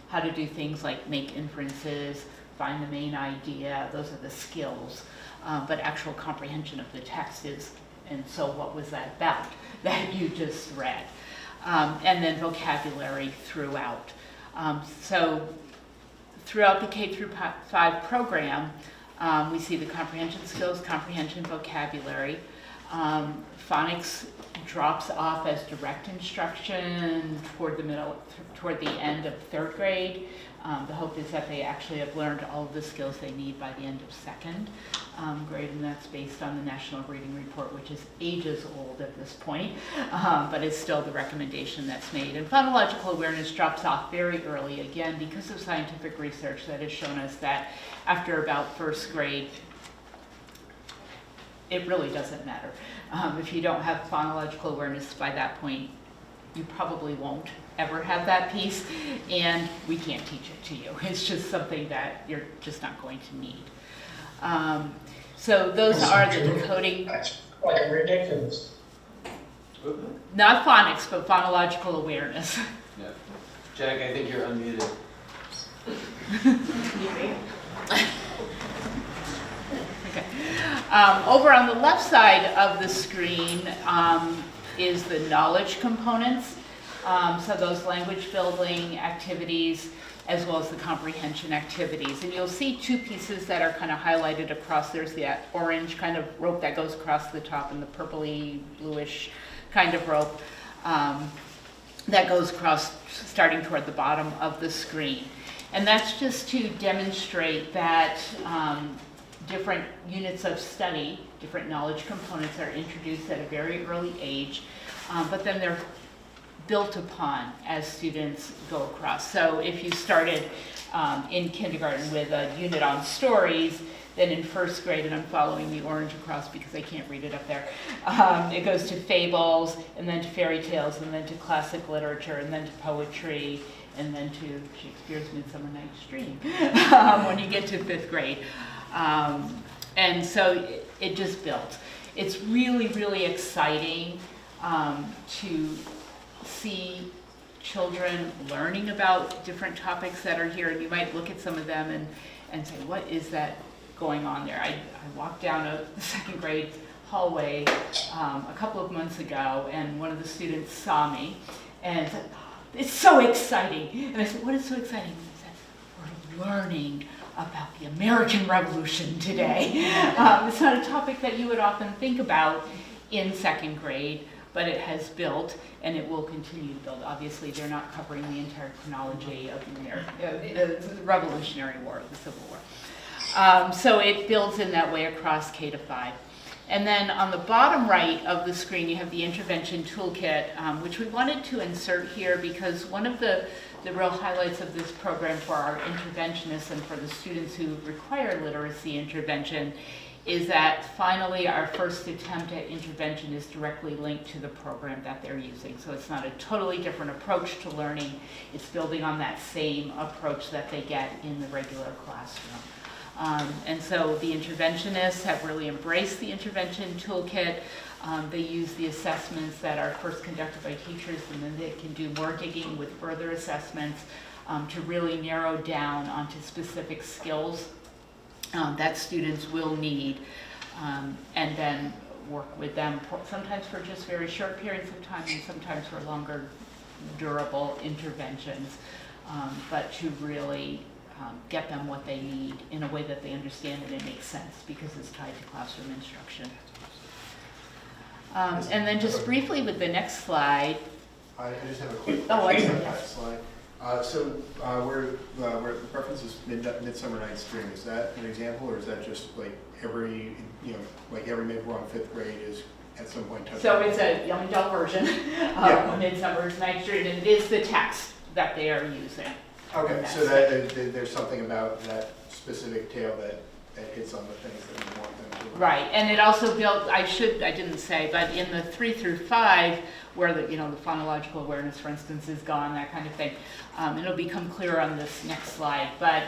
how to do things like make inferences, find the main idea, those are the skills. But actual comprehension of the text is, and so what was that about that you just read? And then vocabulary throughout. So throughout the K-5 program, we see the comprehension skills, comprehension vocabulary. Phonics drops off as direct instruction toward the end of 3rd grade. The hope is that they actually have learned all of the skills they need by the end of 2nd grade, and that's based on the National Reading Report, which is ages old at this point, but it's still the recommendation that's made. And phonological awareness drops off very early, again, because of scientific research that has shown us that after about 1st grade, it really doesn't matter. If you don't have phonological awareness by that point, you probably won't ever have that piece, and we can't teach it to you. It's just something that you're just not going to need. So those are the decoding. That's quite ridiculous. Not phonics, but phonological awareness. Yeah. Jack, I think you're unmuted. Okay. Over on the left side of the screen is the knowledge components. So those language building activities as well as the comprehension activities. And you'll see 2 pieces that are kind of highlighted across. There's that orange kind of rope that goes across the top and the purpley bluish kind of rope that goes across starting toward the bottom of the screen. And that's just to demonstrate that different units of study, different knowledge components are introduced at a very early age, but then they're built upon as students go across. So if you started in kindergarten with a unit on stories, then in 1st grade, and I'm following the orange across because I can't read it up there, it goes to fables, and then to fairy tales, and then to classic literature, and then to poetry, and then to Shakespeare's Midsummer Night's Dream when you get to 5th grade. And so it just built. It's really, really exciting to see children learning about different topics that are here, and you might look at some of them and say, what is that going on there? I walked down a second grade hallway a couple of months ago, and one of the students saw me and said, it's so exciting. And I said, what is so exciting? And he said, we're learning about the American Revolution today. It's not a topic that you would often think about in second grade, but it has built and it will continue to build. Obviously, they're not covering the entire chronology of the Revolutionary War, the Civil War. So it builds in that way across K to 5. And then on the bottom right of the screen, you have the intervention toolkit, which we wanted to insert here because one of the real highlights of this program for our interventionists and for the students who require literacy intervention is that finally our first attempt at intervention is directly linked to the program that they're using. So it's not a totally different approach to learning. It's building on that same approach that they get in the regular classroom. And so the interventionists have really embraced the intervention toolkit. They use the assessments that are first conducted by teachers, and then they can do more digging with further assessments to really narrow down onto specific skills that students will need, and then work with them sometimes for just very short periods of time and sometimes for longer durable interventions, but to really get them what they need in a way that they understand and it makes sense because it's tied to classroom instruction. And then just briefly with the next slide. I just have a quick question on that slide. Where references Midsummer Night's Dream, is that an example, or is that just like every maybe we're on 5th grade is at some point touching? So it's a young adult version of Midsummer Night's Dream, and it is the text that they are using. Okay, so that there's something about that specific tale that hits on the things that we want them to. Right, and it also built, I didn't say, but in the 3 through 5, where the phonological awareness, for instance, is gone, that kind of thing, it'll become clearer on this next slide, but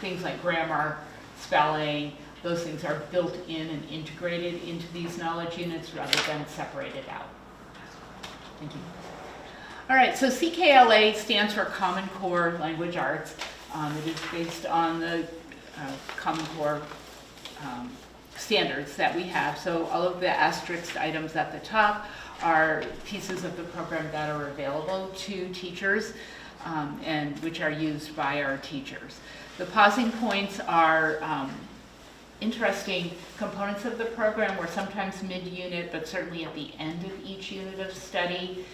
things like grammar, spelling, those things are built in and integrated into these knowledge units rather than separated out. Thank you. All right, so CKLA stands for Common Core Language Arts. It is based on the Common Core standards that we have. So all of the asterisked items at the top are pieces of the program that are available to teachers and which are used by our teachers. The pausing points are interesting components of the program where sometimes mid-unit, but certainly at the end of each unit of study,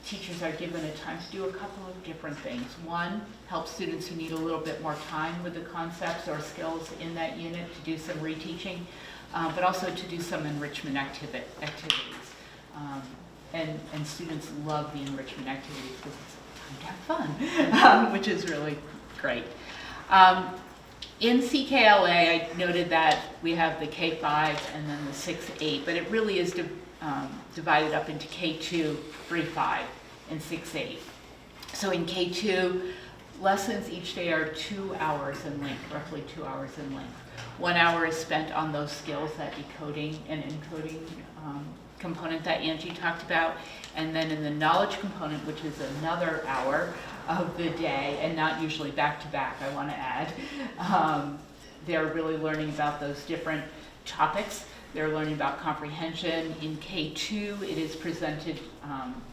teachers are given a time to do a couple of different things. One, help students who need a little bit more time with the concepts or skills in that unit to do some reteaching, but also to do some enrichment activities. And students love the enrichment activities because it's time to have fun, which is really great. In CKLA, I noted that we have the K5 and then the 6-8, but it really is divided up into K2, 3-5, and 6-8. So in K2, lessons each day are 2 hours in length, roughly 2 hours in length. 1 hour is spent on those skills, that decoding and encoding component that Angie talked about. And then in the knowledge component, which is another hour of the day, and not usually back to back, I want to add, they're really learning about those different topics. They're learning about comprehension. In K2, it is presented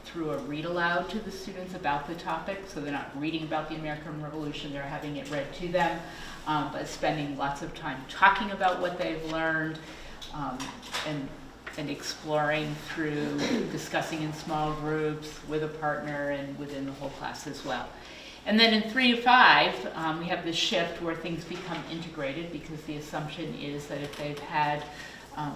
through a read aloud to the students about the topic. So they're not reading about the American Revolution, they're having it read to them, but spending lots of time talking about what they've learned and exploring through discussing in small groups with a partner and within the whole class as well. And then in 3 to 5, we have this shift where things become integrated because the assumption is that if they've had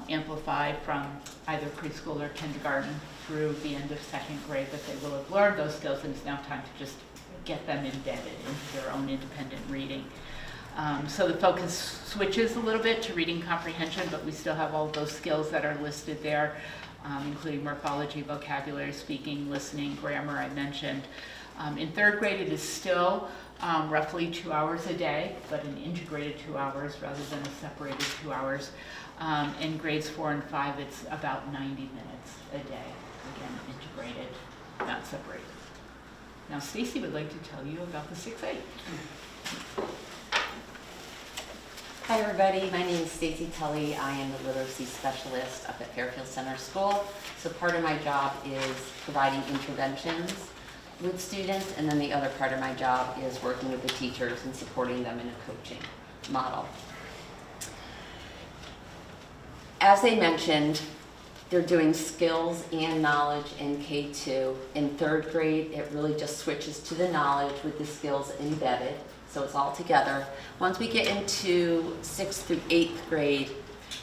amplified from either preschool or kindergarten through the end of 2nd grade, that they will have learned those skills, and it's now time to just get them embedded into their own independent reading. So the focus switches a little bit to reading comprehension, but we still have all of those skills that are listed there, including morphology, vocabulary, speaking, listening, grammar I mentioned. In 3rd grade, it is still roughly 2 hours a day, but an integrated 2 hours rather than a separated 2 hours. In grades 4 and 5, it's about 90 minutes a day, again, integrated not separated. Now Stacy would like to tell you about the 6-8. Hi everybody, my name is Stacy Tully. I am the literacy specialist up at Fairfield Center School. So part of my job is providing interventions with students, and then the other part of my job is working with the teachers and supporting them in a coaching model. As they mentioned, they're doing skills and knowledge in K2. In 3rd grade, it really just switches to the knowledge with the skills embedded. So it's all together. Once we get into 6th through 8th grade,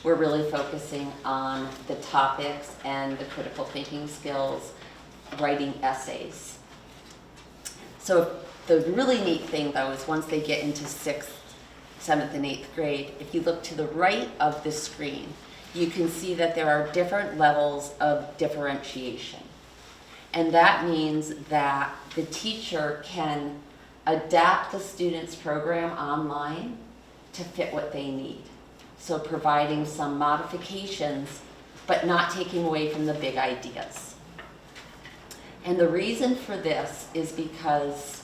we're really focusing on the topics and the critical thinking skills, writing essays. So the really neat thing though is once they get into 6th, 7th, and 8th grade, if you look to the right of the screen, you can see that there are different levels of differentiation. And that means that the teacher can adapt the student's program online to fit what they need. So providing some modifications, but not taking away from the big ideas. And the reason for this is because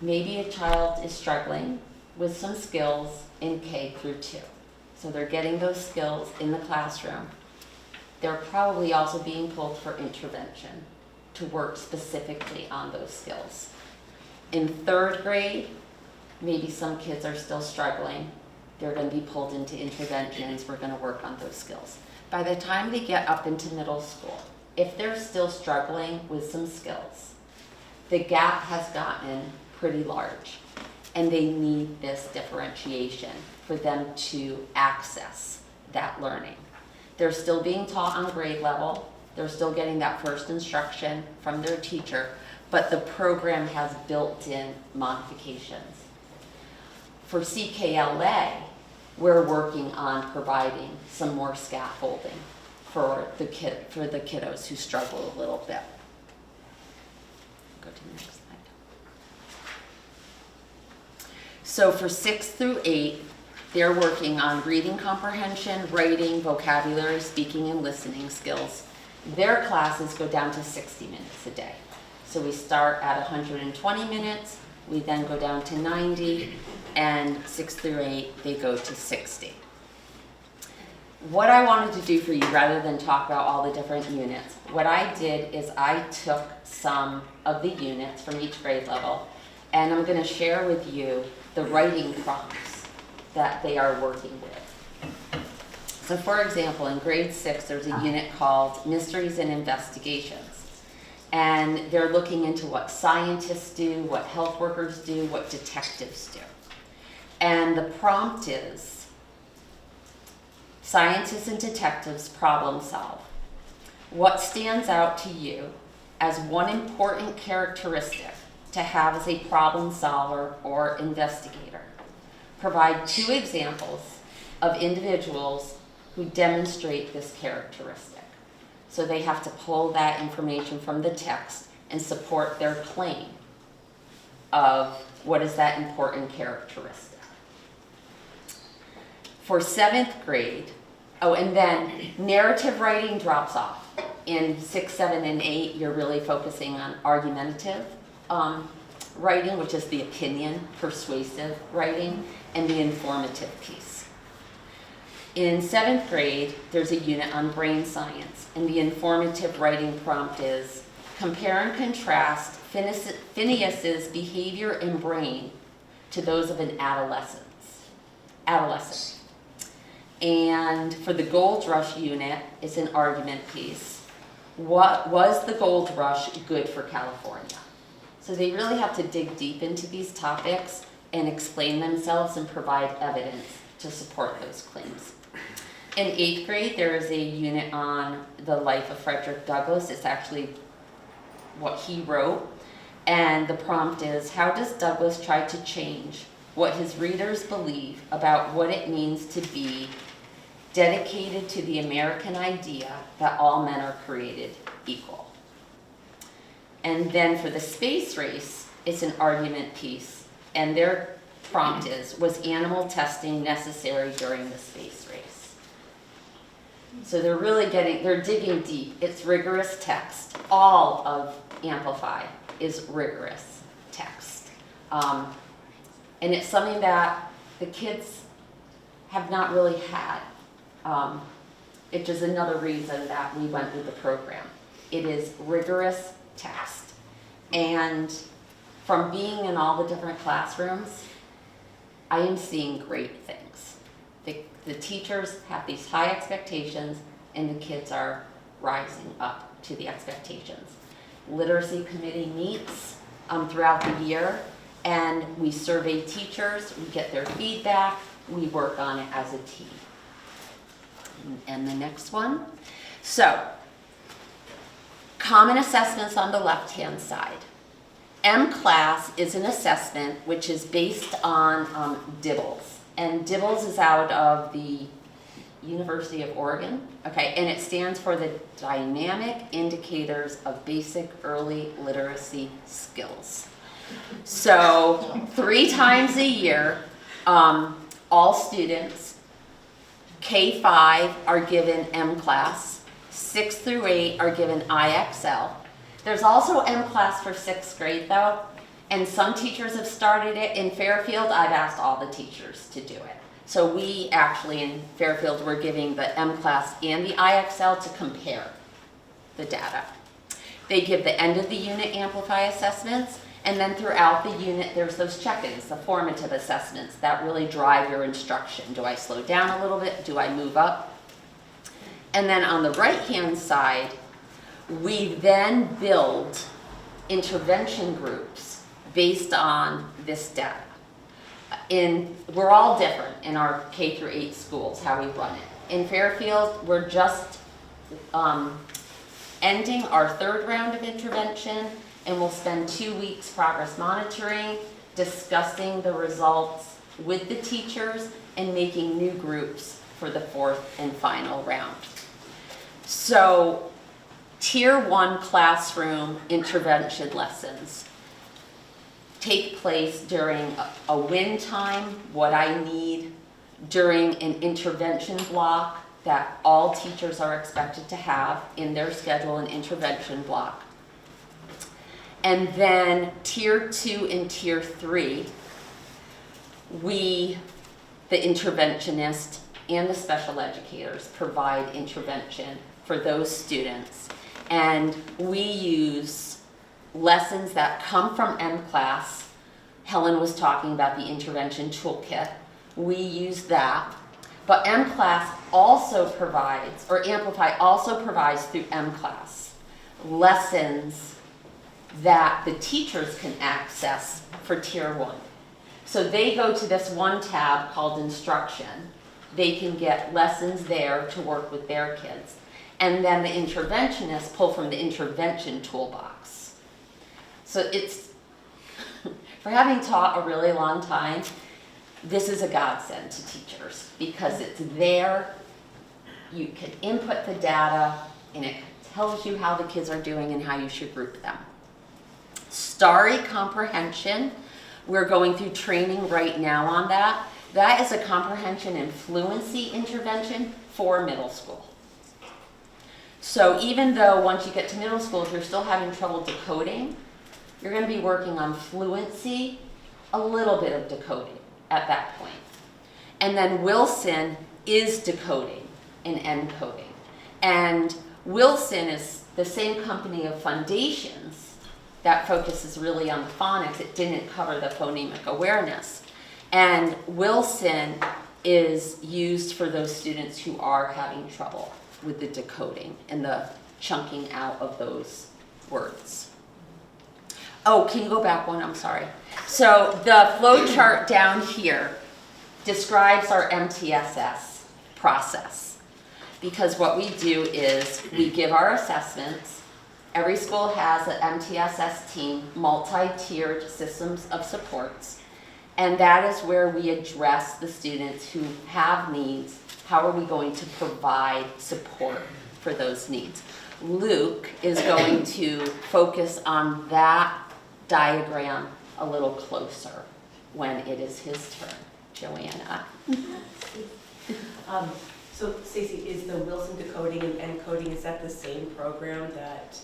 maybe a child is struggling with some skills in K through 2. So they're getting those skills in the classroom. They're probably also being pulled for intervention to work specifically on those skills. In 3rd grade, maybe some kids are still struggling. They're going to be pulled into interventions. We're going to work on those skills. By the time they get up into middle school, if they're still struggling with some skills, the gap has gotten pretty large, and they need this differentiation for them to access that learning. They're still being taught on grade level. They're still getting that first instruction from their teacher, but the program has built-in modifications. For CKLA, we're working on providing some more scaffolding for the kiddos who struggle a little bit. Go to the next slide. So for 6 through 8, they're working on reading comprehension, writing, vocabulary, speaking, and listening skills. Their classes go down to 60 minutes a day. So we start at 120 minutes, we then go down to 90, and 6 through 8, they go to 60. What I wanted to do for you, rather than talk about all the different units, what I did is I took some of the units from each grade level, and I'm going to share with you the writing prompts that they are working with. So for example, in grade 6, there's a unit called Mysteries and Investigations. And they're looking into what scientists do, what health workers do, what detectives do. And the prompt is, scientists and detectives problem solve. What stands out to you as one important characteristic to have as a problem solver or investigator? Provide 2 examples of individuals who demonstrate this characteristic. So they have to pull that information from the text and support their claim of what is that important characteristic. For 7th grade, and then narrative writing drops off. In 6, 7, and 8, you're really focusing on argumentative writing, which is the opinion, persuasive writing, and the informative piece. In 7th grade, there's a unit on brain science, and the informative writing prompt is, compare and contrast Phineas's behavior and brain to those of an adolescent. And for the gold rush unit, it's an argument piece. What was the gold rush good for California? So they really have to dig deep into these topics and explain themselves and provide evidence to support those claims. In 8th grade, there is a unit on the life of Frederick Douglass. It's actually what he wrote. And the prompt is, how does Douglass try to change what his readers believe about what it means to be dedicated to the American idea that all men are created equal? And then for the space race, it's an argument piece. And their prompt is, was animal testing necessary during the space race? So they're really they're digging deep. It's rigorous text. All of Amplify is rigorous text. And it's something that the kids have not really had. It is another reason that we went with the program. It is rigorous text. And from being in all the different classrooms, I am seeing great things. The teachers have these high expectations and the kids are rising up to the expectations. Literacy committee meets throughout the year and we survey teachers, we get their feedback, we work on it as a team. And the next one. So, common assessments on the left-hand side. M-Class is an assessment which is based on DIBELS. And DIBELS is out of the University of Oregon, okay, and it stands for the Dynamic Indicators of Basic Early Literacy Skills. So 3 times a year, all students, K-5 are given M-Class, 6 through 8 are given IXL. There's also M-Class for 6th grade though, and some teachers have started it. In Fairfield, I've asked all the teachers to do it. So we actually in Fairfield, we're giving the M-Class and the IXL to compare the data. They give the end of the unit Amplify assessments, and then throughout the unit, there's those check-ins, the formative assessments that really drive your instruction. Do I slow down a little bit? Do I move up? And then on the right-hand side, we then build intervention groups based on this data. We're all different in our K through 8 schools, how we run it. In Fairfield, we're just ending our 3rd round of intervention, and we'll spend 2 weeks progress monitoring, discussing the results with the teachers, and making new groups for the 4th and final round. So, Tier 1 classroom intervention lessons take place during a win time, what I need, during an intervention block that all teachers are expected to have in their schedule, an intervention block. And then Tier 2 and Tier 3, the interventionist and the special educators provide intervention for those students. And we use lessons that come from M-Class. Helen was talking about the intervention toolkit. We use that. But M-Class also provides, or Amplify also provides through M-Class, lessons that the teachers can access for Tier 1. So they go to this one tab called Instruction. They can get lessons there to work with their kids. And then the interventionists pull from the intervention toolbox. So it's, for having taught a really long time, this is a godsend to teachers because it's there, you can input the data, and it tells you how the kids are doing and how you should group them. STARI comprehension, we're going through training right now on that. That is a comprehension and fluency intervention for middle school. So even though once you get to middle school, if you're still having trouble decoding, you're going to be working on fluency, a little bit of decoding at that point. And then Wilson is decoding and encoding. And Wilson is the same company of Foundations that focuses really on the phonics. It didn't cover the phonemic awareness. And Wilson is used for those students who are having trouble with the decoding and the chunking out of those words. Oh, can you go back one? I'm sorry. So the flow chart down here describes our MTSS process. Because what we do is we give our assessments. Every school has an MTSS team, multi-tiered systems of supports. And that is where we address the students who have needs. How are we going to provide support for those needs? Luke is going to focus on that diagram a little closer when it is his turn. Joanna. So So Stacy, is the Wilson decoding and encoding, is that the same program that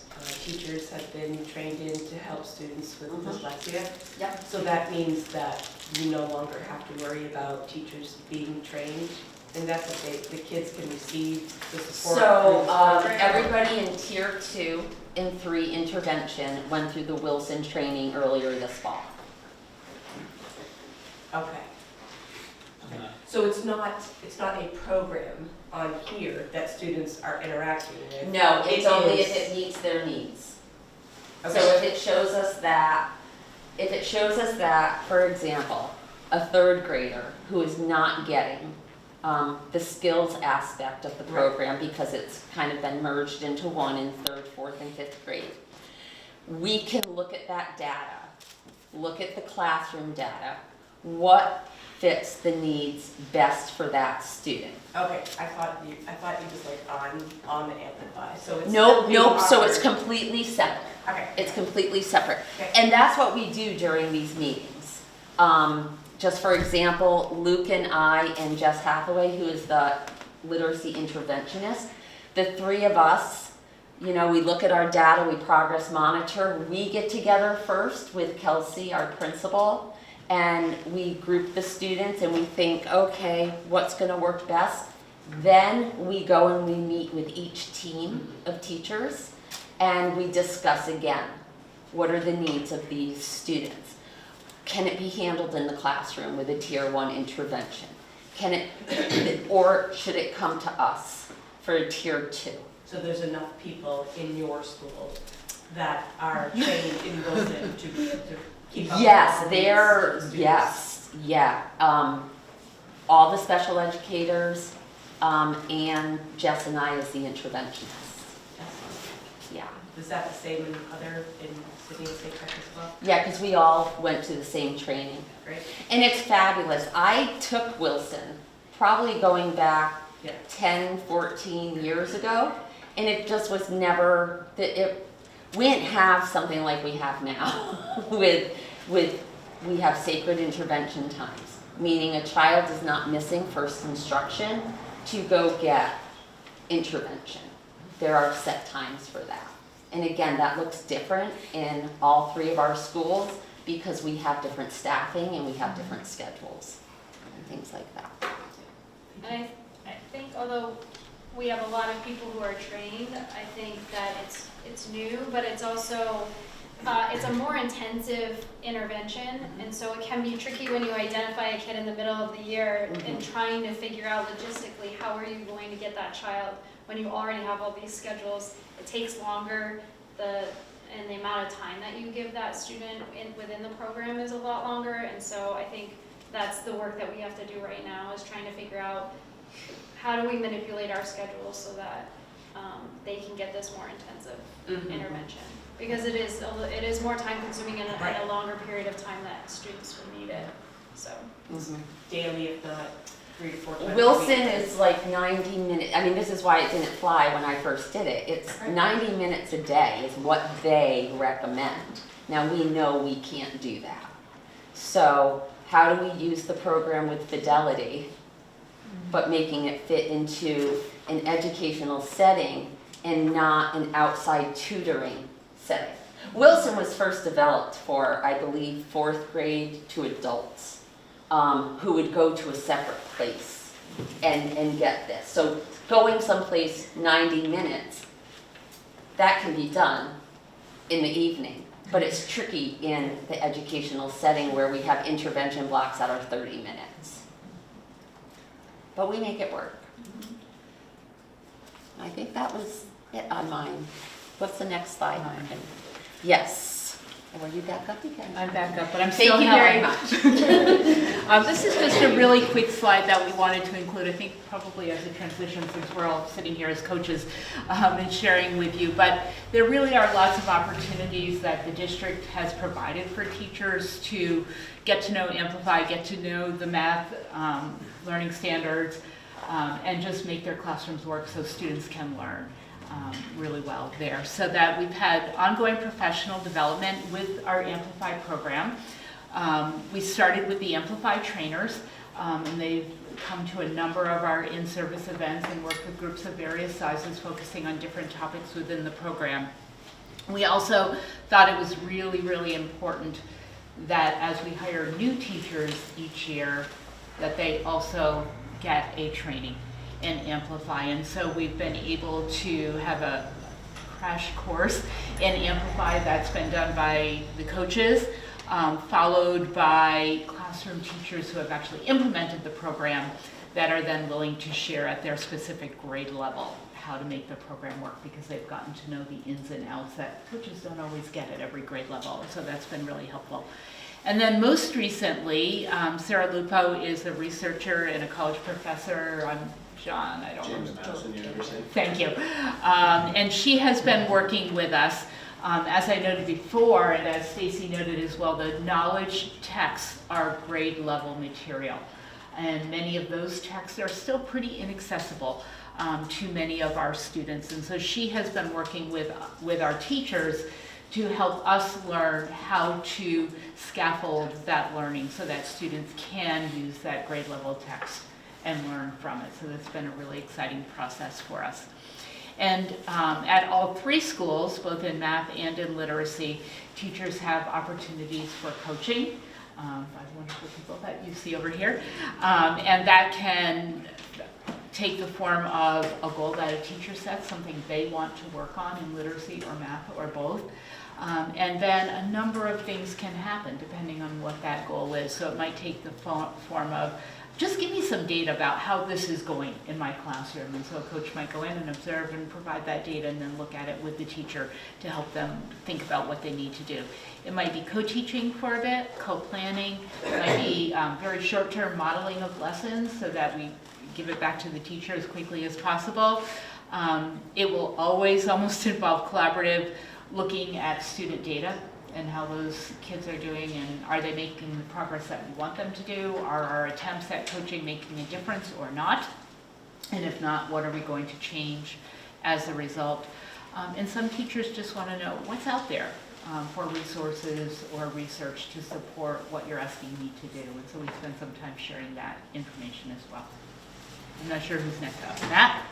teachers have been trained in to help students with dyslexia? Yep. So that means that you no longer have to worry about teachers being trained, and that's what the kids can receive the support. So, through this program? everybody in tier 2 and 3 intervention went through the Wilson training earlier this fall. Okay. So it's not a program on here that students are interacting with? No, it's only if is- it meets their needs. So Okay. if it shows us that, for example, a 3rd grader who is not getting the skills aspect of the program because it's kind of been merged into one in 3rd, 4th, and 5th grade, we can look at that data, look at the classroom data, what fits the needs best for that student. Okay, I thought you was like on the Amplify, so it's. Nope, still being nope, so it's offered. completely separate. Okay. It's completely separate. Okay. And that's what we do during these meetings. Just for example, Luke and I and Jess Hathaway, who is the literacy interventionist, the 3 of us, you know, we look at our data, we progress monitor, we get together first with Kelsey, our principal, and we group the students and we think, okay, what's gonna work best? Then we go and we meet with each team of teachers and we discuss again, what are the needs of these students? Can it be handled in the classroom with a tier 1 intervention? Can it, or should it come to us for a tier 2? So there's enough people in your school that are trained in Wilson to keep up with Yes, all they're, these students? yes, yeah. All the special educators, and Jess and I as the interventionists. Yeah. Was that the same in City and State Park as well? Yeah, because we all went to the same training. Great. And it's fabulous. I took Wilson probably going back Yeah. 10, 14 years ago, and it just was never, we didn't have something like we have now we have sacred intervention times, meaning a child is not missing first instruction to go get intervention. There are set times for that. And again, that looks different in all 3 of our schools because we have different staffing and we have different schedules and things like that. And I think although we have a lot of people who are trained, I think that it's new, but it's also, it's a more intensive intervention. And so it can be tricky when you identify a kid in the middle of the year and trying to figure out logistically, how are you going to get that child when you already have all these schedules. It takes longer, and the amount of time that you give that student within the program is a lot longer. And so I think that's the work that we have to do right now, is trying to figure out how do we manipulate our schedules so that they can get this more intensive intervention. Because it is more time consuming and a longer period of time that students would need it, so. Daily, if not 3 to 4 times a week. Wilson is like 90 minutes, I mean, this is why it didn't fly when I first did it. It's 90 minutes a day is what they recommend. Now, we know we can't do that. So how do we use the program with fidelity, but making it fit into an educational setting and not an outside tutoring setting? Wilson was first developed for, I believe, 4th grade to adults who would go to a separate place and get this. So going someplace 90 minutes, that can be done in the evening, but it's tricky in the educational setting where we have intervention blocks that are 30 minutes. But we make it work. I think that was it on mine. What's the next slide? Yes. Were you back up again? I'm back up, but I'm still Thank you very much. This is just a really quick slide that we wanted to include, I think probably as a transition, since we're all sitting here as coaches and sharing with you. But there really are lots of opportunities that the district has provided for teachers to get to know Amplify, get to know the math learning standards, and just make their classrooms work so students can learn really well there. So that we've had ongoing professional development with our Amplify program. We started with the Amplify trainers, and they've come to a number of our in-service events and work with groups of various sizes focusing on different topics within the program. We also thought it was really, really important that as we hire new teachers each year, that they also get a training in Amplify. And so we've been able to have a crash course in Amplify that's been done by the coaches, followed by classroom teachers who have actually implemented the program that are then willing to share at their specific grade level how to make the program work, because they've gotten to know the ins and outs that coaches don't always get at every grade level. So that's been really helpful. And then most recently, Sarah Lupo is a researcher and a college professor. I'm John, I don't James remember. Madison University. Thank you. And she has been working with us. As I noted before, and as Stacy noted as well, the knowledge texts are grade level material. And many of those texts are still pretty inaccessible to many of our students. And so she has been working with our teachers to help us learn how to scaffold that learning so that students can use that grade level text and learn from it. So that's been a really exciting process for us. And at all three schools, both in math and in literacy, teachers have opportunities for coaching by wonderful people that you see over here. And that can take the form of a goal that a teacher sets, something they want to work on in literacy or math or both. And then a number of things can happen depending on what that goal is. So it might take the form of, just give me some data about how this is going in my classroom. And so a coach might go in and observe and provide that data and then look at it with the teacher to help them think about what they need to do. It might be co-teaching for a bit, co-planning. It might be very short-term modeling of lessons so that we give it back to the teacher as quickly as possible. It will always almost involve collaborative looking at student data and how those kids are doing, and are they making the progress that we want them to do? Are our attempts at coaching making a difference or not? And if not, what are we going to change as a result? And some teachers just want to know what's out there for resources or research to support what you're asking me to do. And so we spend some time sharing that information as well. I'm not sure who's next up. Matt?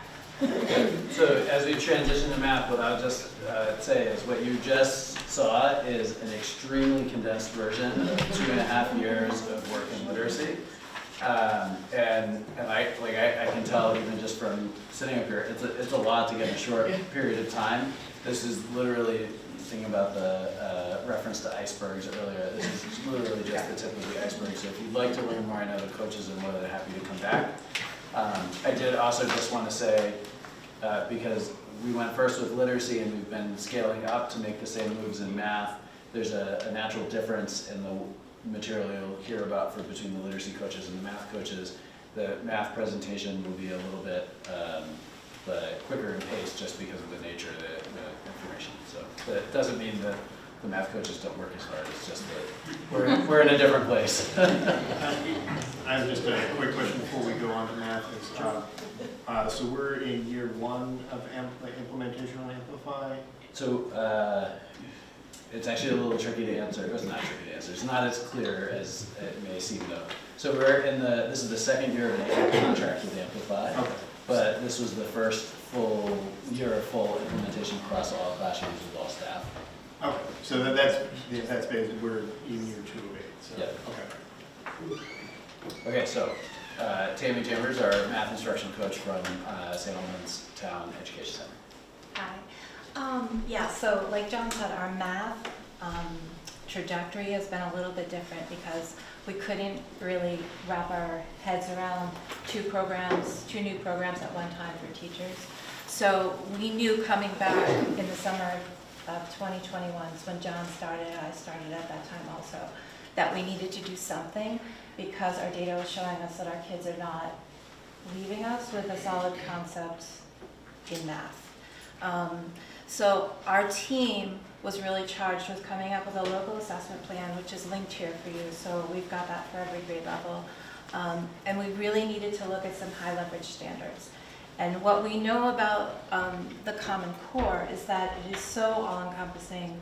So as we transition to math, what I'll just say is what you just saw is an extremely condensed version of 2.5 years of work in literacy. And I can tell even just from sitting up here, it's a lot to get in a short period of time. This is literally, thinking about the reference to icebergs earlier, this is literally just the tip of the iceberg. So if you'd like to learn more, I know the coaches are more than happy to come back. I did also just want to say, because we went first with literacy and we've been scaling up to make the same moves in math, there's a natural difference in the material you'll hear about between the literacy coaches and the math coaches. The math presentation will be a little bit quicker in pace just because of the nature of the information. So that doesn't mean that the math coaches don't work as hard, it's just that we're in a different place. I have just a quick question before we go on to math. So we're in year 1 of implementation on Amplify. So it's actually a little tricky to answer. It was not tricky to answer. It's not as clear as it may seem though. So we're in this is the second year of an contract with Amplify, okay. But this was the first full year of full implementation across all classrooms with all staff. Okay, so that's basically, we're in year 2 of 8. So, yeah. Okay, so Tammy Chambers, our math instruction coach from St. Albans Town Education Center. Hi. Yeah, so like John said, our math trajectory has been a little bit different because we couldn't really wrap our heads around 2 new programs at one time for teachers. So we knew coming back in the summer of 2021, when John started, I started at that time also, that we needed to do something because our data was showing us that our kids are not leaving us with a solid concept in math. So our team was really charged with coming up with a local assessment plan, which is linked here for you. So we've got that for every grade level. And we really needed to look at some high leverage standards. And what we know about the Common Core is that it is so all-encompassing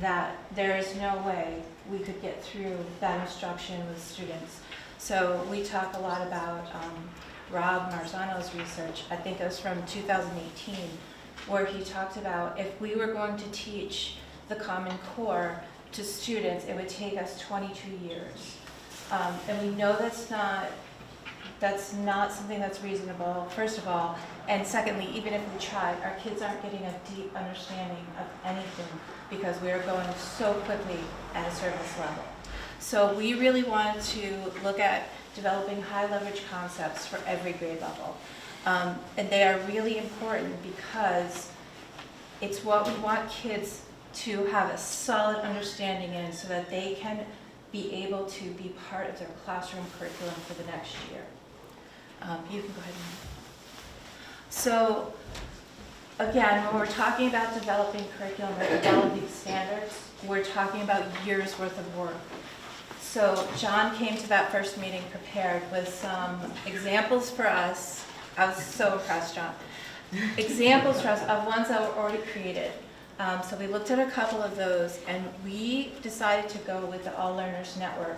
that there is no way we could get through that instruction with students. So we talk a lot about Rob Marzano's research, I think it was from 2018, where he talked about if we were going to teach the Common Core to students, it would take us 22 years. And we know that's not something that's reasonable, first of all, and secondly, even if we tried, our kids aren't getting a deep understanding of anything because we are going so quickly at a service level. So we really wanted to look at developing high leverage concepts for every grade level. And they are really important because it's what we want kids to have a solid understanding in so that they can be able to be part of their classroom curriculum for the next year. You can go ahead and. So again, when we're talking about developing curriculum or developing standards, we're talking about years worth of work. So John came to that first meeting prepared with some examples for us. I was so impressed, John. Examples for us of ones that were already created. So we looked at a couple of those and we decided to go with the All Learners Network,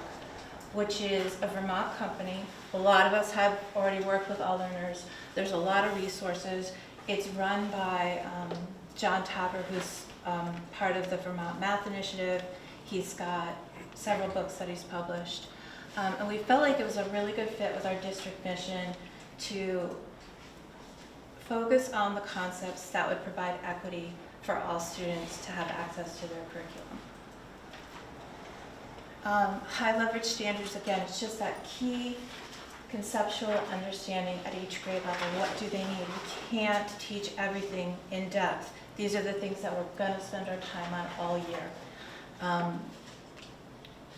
which is a Vermont company. A lot of us have already worked with All Learners. There's a lot of resources. It's run by John Tapper, who's part of the Vermont Math Initiative. He's got several books that he's published. And we felt like it was a really good fit with our district mission to focus on the concepts that would provide equity for all students to have access to their curriculum. High leverage standards, again, it's just that key conceptual understanding at each grade level. What do they need? We can't teach everything in depth. These are the things that we're going to spend our time on all year.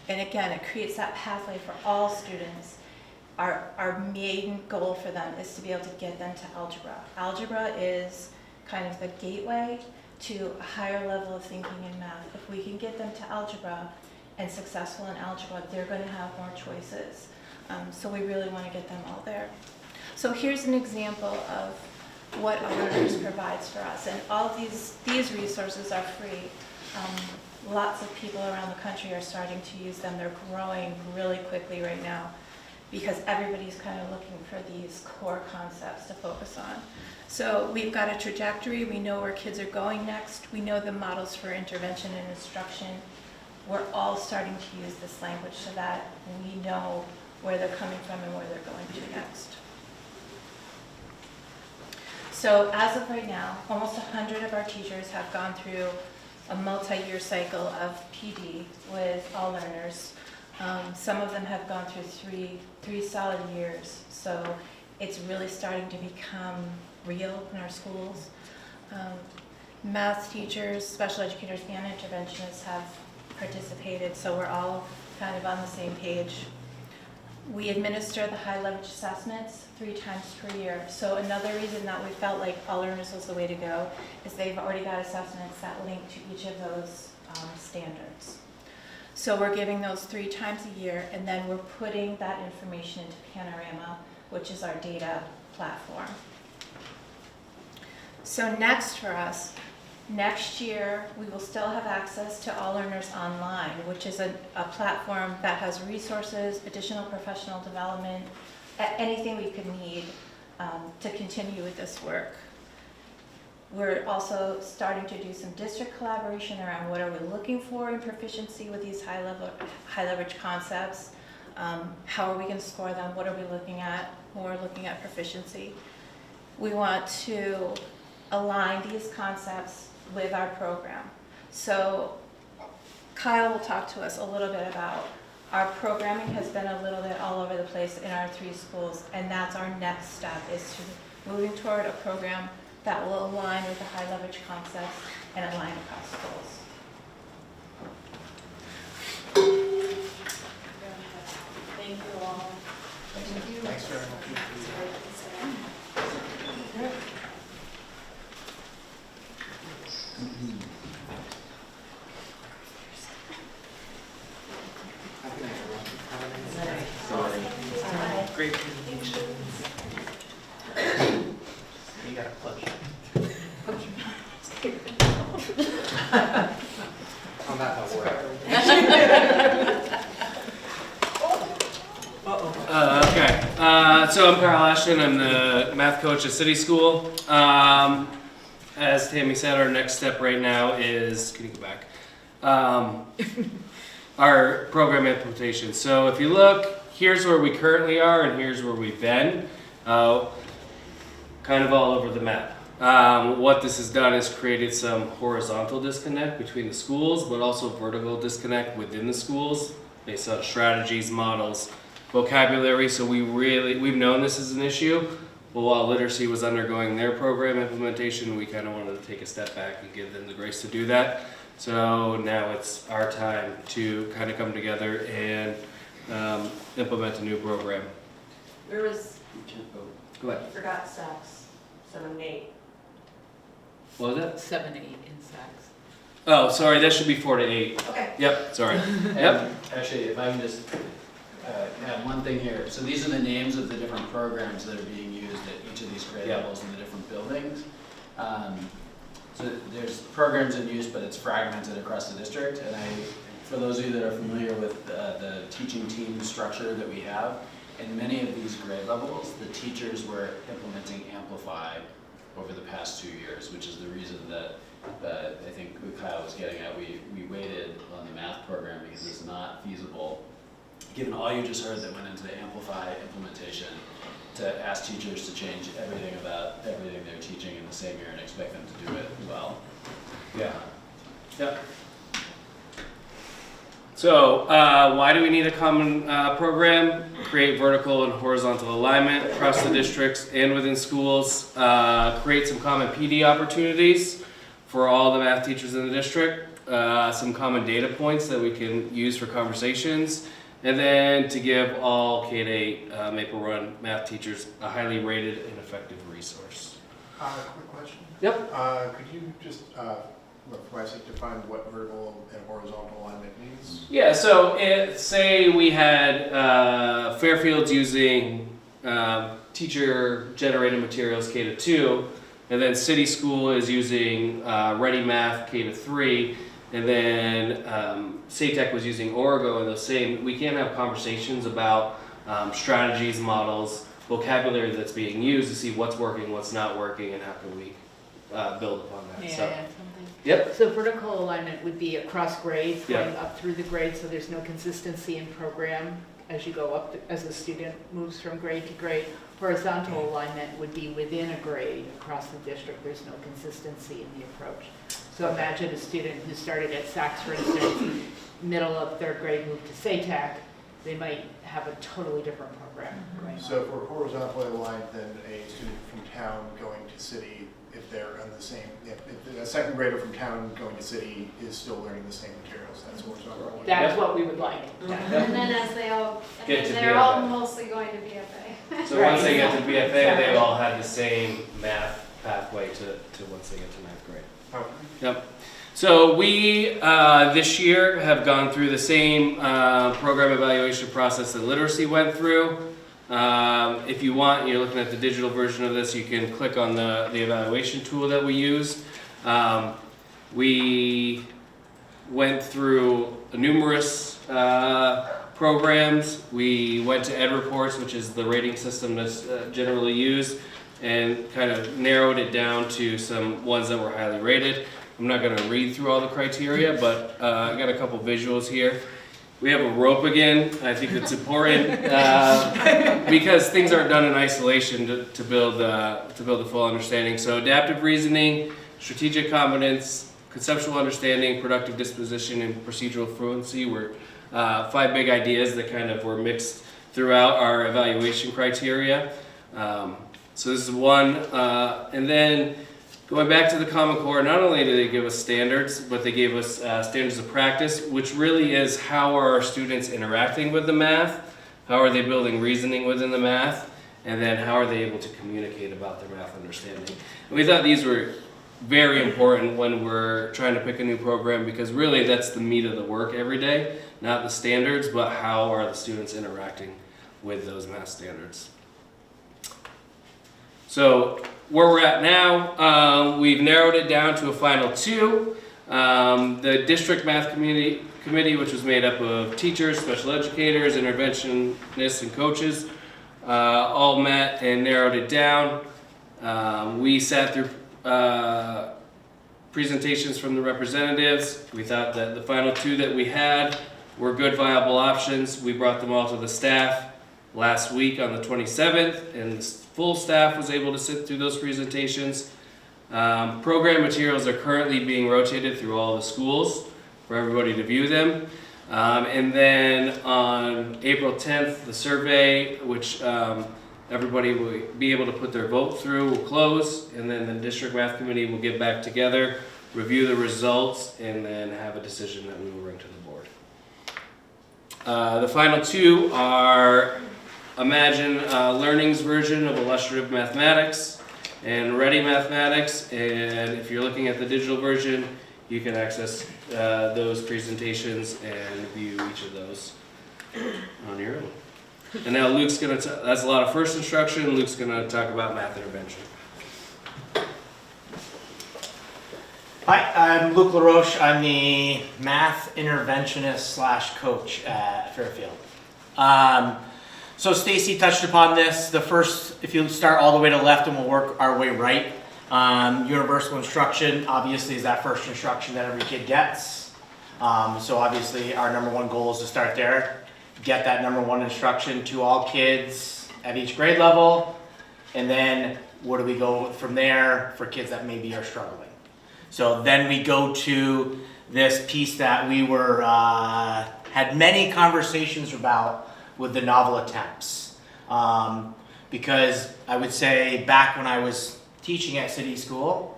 And again, it creates that pathway for all students. Our main goal for them is to be able to get them to algebra. Algebra is kind of the gateway to a higher level of thinking in math. If we can get them to algebra and successful in algebra, they're going to have more choices. So we really want to get them all there. So here's an example of what All Learners provides for us. And all of these resources are free. Lots of people around the country are starting to use them. They're growing really quickly right now because everybody's kind of looking for these core concepts to focus on. So we've got a trajectory. We know where kids are going next. We know the models for intervention and instruction. We're all starting to use this language so that we know where they're coming from and where they're going to next. So as of right now, almost 100 of our teachers have gone through a multi-year cycle of PD with All Learners. Some of them have gone through three solid years. So it's really starting to become real in our schools. Math teachers, special educators, and interventionists have participated, so we're all kind of on the same page. We administer the high leverage assessments 3 times per year. So another reason that we felt like All Learners was the way to go is they've already got assessments that link to each of those standards. So we're giving those 3 times a year, and then we're putting that information into Panorama, which is our data platform. So next for us, next year, we will still have access to All Learners Online, which is a platform that has resources, additional professional development, anything we could need to continue with this work. We're also starting to do some district collaboration around what are we looking for in proficiency with these high leverage concepts. How are we going to score them? What are we looking at when we're looking at proficiency? We want to align these concepts with our program. So Kyle will talk to us a little bit about our programming has been a little bit all over the place in our 3 schools, and that's our next step, is to moving toward a program that will align with the high leverage concepts and align across schools. Thank you all. Thank you. Thanks very much. Great presentation. You got a pleasure. On that note, we're Uh-oh. so I'm Carl Ashton. I'm the math coach at City School. As Tammy said, our next step right now is, can you go back? Our program implementation. So if you look, here's where we currently are and here's where we've been, kind of all over the map. What this has done is created some horizontal disconnect between the schools, but also vertical disconnect within the schools based on strategies, models, vocabulary. So we've known this is an issue, but while literacy was undergoing their program implementation, we kind of wanted to take a step back and give them the grace to do that. So now it's our time to kind of come together and implement a new program. Where was, Go ahead. I forgot sex, 7 and 8. What was it? 7, 8 in sex. Oh, sorry, that should be 4 to 8. Okay. Yep, sorry. Yep. Actually, if I can just add one thing here. So these are the names of the different programs that are being used at each of these grade levels in the different buildings. So there's programs in use, but it's fragmented across the district. And for those of you that are familiar with the teaching team structure that we have, in many of these grade levels, the teachers were implementing Amplify over the past 2 years, which is the reason that I think Kyle was getting at. We waited on the math program because it's not feasible, given all you just heard that went into the Amplify implementation, to ask teachers to change everything about everything they're teaching in the same year and expect them to do it well. Yeah. Yep. So why do we need a common program? Create vertical and horizontal alignment across the districts and within schools. Create some common PD opportunities for all the math teachers in the district. Some common data points that we can use for conversations. And then to give all K-8 Maple Run math teachers a highly rated and effective resource. Quick question. Yep. Could you just, for my sake, define what vertical and horizontal alignment means? Yeah, so say we had Fairfield's using teacher-generated materials K-2, and then City School is using Ready Math K-3, and then SATEC was using Origo, and those same. We can't have conversations about strategies, models, vocabulary that's being used to see what's working, what's not working, and how can we build upon that. May I So, add something? yep. So vertical alignment would be across grades, going Yeah. up through the grades, so there's no consistency in program as you go up, as a student moves from grade to grade. Horizontal alignment would be within a grade across the district. There's no consistency in the approach. So imagine a student who started at Saks, for instance, middle of 3rd grade, moved to SATEC, they might have a totally different program going on. So if we're horizontally aligned, then a student from town going to city, if they're on the same, if a second grader from town going to city is still learning the same materials, that's horizontal alignment. That's what we would like. And then as they all, Get to they're all BFA. mostly going to BFA. So once they get to BFA, they all have the same math pathway to once they get to 9th grade. Okay. Yep. So we, this year, have gone through the same program evaluation process that literacy went through. If you want, you're looking at the digital version of this, you can click on the evaluation tool that we used. We went through numerous programs. We went to Ed Reports, which is the rating system that's generally used, and kind of narrowed it down to some ones that were highly rated. I'm not going to read through all the criteria, but I got a couple visuals here. We have a rope again. I think it's important because things aren't done in isolation to build a full understanding. So adaptive reasoning, strategic competence, conceptual understanding, productive disposition, and procedural fluency were 5 big ideas that kind of were mixed throughout our evaluation criteria. So this is one, and then going back to the Common Core, not only did they give us standards, but they gave us standards of practice, which really is how are our students interacting with the math, how are they building reasoning within the math, and then how are they able to communicate about their math understanding. And we thought these were very important when we're trying to pick a new program, because really that's the meat of the work every day, not the standards, but how are the students interacting with those math standards. So where we're at now, we've narrowed it down to a final 2. The district math committee, which was made up of teachers, special educators, interventionists, and coaches, all met and narrowed it down. We sat through presentations from the representatives. We thought that the final two that we had were good, viable options. We brought them all to the staff last week on the 27th, and the full staff was able to sit through those presentations. Program materials are currently being rotated through all the schools for everybody to view them. And then on April 10th, the survey, which everybody will be able to put their vote through, will close, and then the district math committee will get back together, review the results, and then have a decision that we will bring to the board. The final two are Imagine Learning's version of Illustrative Mathematics and Ready Mathematics, and if you're looking at the digital version, you can access those presentations and view each of those on your own. And now Luke's gonna, that's a lot of first instruction, Luke's gonna talk about math intervention. Hi, I'm Luke LaRoche. I'm the math interventionist slash coach at Fairfield. So Stacy touched upon this. The first, if you start all the way to the left and we'll work our way right. Universal instruction obviously is that first instruction that every kid gets. So obviously our number one goal is to start there. Get that number one instruction to all kids at each grade level. And then where do we go from there for kids that maybe are struggling? So then we go to this piece that we were, had many conversations about with the novel attempts. Because I would say back when I was teaching at City School,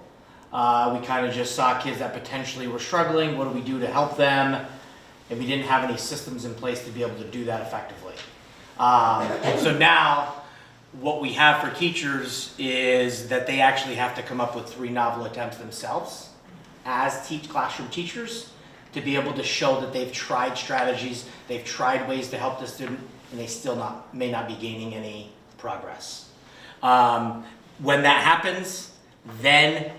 we kind of just saw kids that potentially were struggling. What do we do to help them? And we didn't have any systems in place to be able to do that effectively. So now what we have for teachers is that they actually have to come up with 3 novel attempts themselves as classroom teachers to be able to show that they've tried strategies, they've tried ways to help the student, and they still may not be gaining any progress. When that happens, then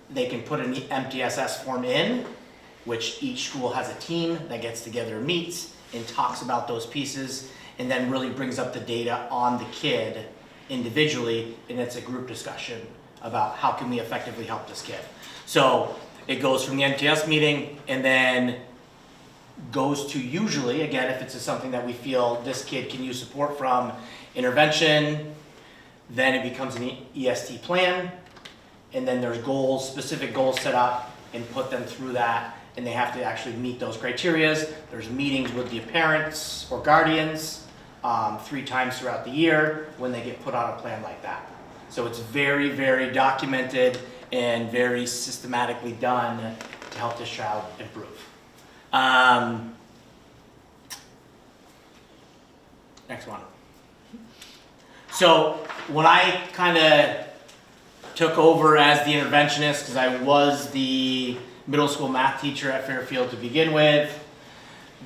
they can put an MTSS form in, which each school has a team that gets together and meets and talks about those pieces, and then really brings up the data on the kid individually, and it's a group discussion about how can we effectively help this kid. So it goes from the MTS meeting and then goes to usually, again, if it's something that we feel this kid can use support from, intervention, then it becomes an EST plan, and then there's goals, specific goals set up, and put them through that, and they have to actually meet those criterias. There's meetings with the parents or guardians 3 times throughout the year when they get put on a plan like that. So it's very, very documented and very systematically done to help this child improve. Next one. So when I kind of took over as the interventionist, because I was the middle school math teacher at Fairfield to begin with,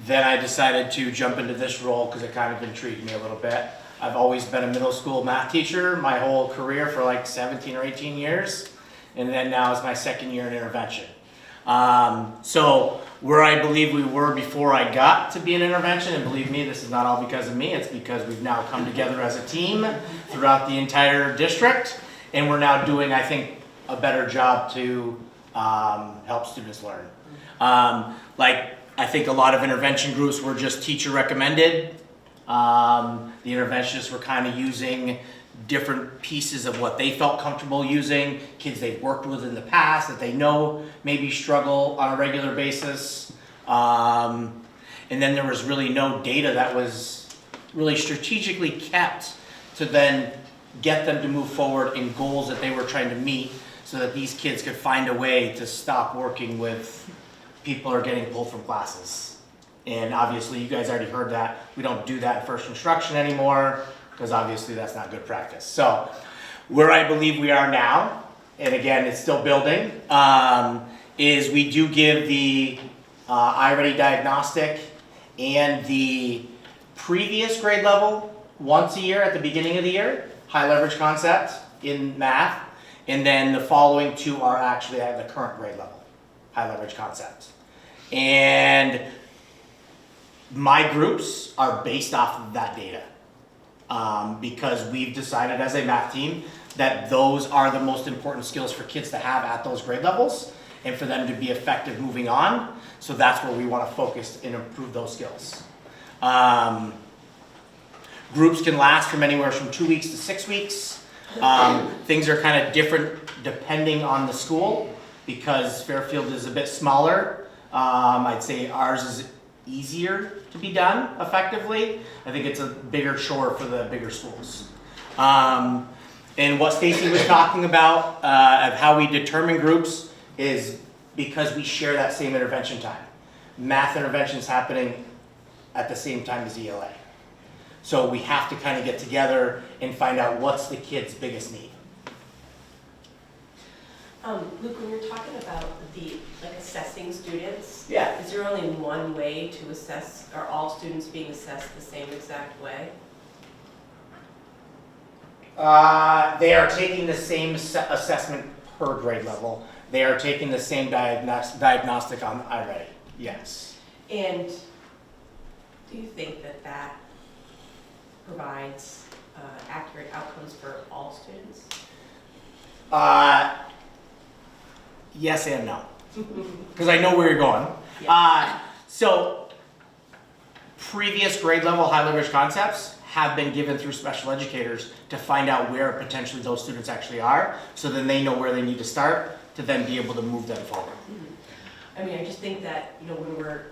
then I decided to jump into this role because it kind of intrigued me a little bit. I've always been a middle school math teacher my whole career for like 17 or 18 years, and then now is my 2nd year in intervention. So where I believe we were before I got to be an intervention, and believe me, this is not all because of me, it's because we've now come together as a team throughout the entire district, and we're now doing, I think, a better job to help students learn. Like, I think a lot of intervention groups were just teacher recommended. The interventionists were kind of using different pieces of what they felt comfortable using, kids they've worked with in the past that they know maybe struggle on a regular basis. And then there was really no data that was really strategically kept to then get them to move forward in goals that they were trying to meet so that these kids could find a way to stop working with people who are getting pulled from classes. And obviously you guys already heard that. We don't do that in first instruction anymore because obviously that's not good practice. So where I believe we are now, and again it's still building, is we do give the iReady diagnostic and the previous grade level once a year at the beginning of the year, high leverage concept in math, and then the following 2 are actually at the current grade level, high leverage concept. And my groups are based off of that data. because we've decided as a math team that those are the most important skills for kids to have at those grade levels and for them to be effective moving on. So that's where we want to focus and improve those skills. Groups can last from anywhere from 2 weeks to 6 weeks. Things are kind of different depending on the school because Fairfield is a bit smaller. I'd say ours is easier to be done effectively. I think it's a bigger chore for the bigger schools. And what Stacy was talking about of how we determine groups is because we share that same intervention time. Math intervention is happening at the same time as ELA. So we have to kind of get together and find out what's the kid's biggest need. Luke, when you're talking about the assessing students, Yeah. is there only one way to assess? Are all students being assessed the same exact way? They are taking the same assessment per grade level. They are taking the same diagnostic on iReady, yes. And do you think that that provides accurate outcomes for all students? Yes and no, because I know where you're going. So previous grade level high leverage concepts have been given through special educators to find out where potentially those students actually are, so then they know where they need to start to then be able to move them forward. I mean, I just think that, when we're,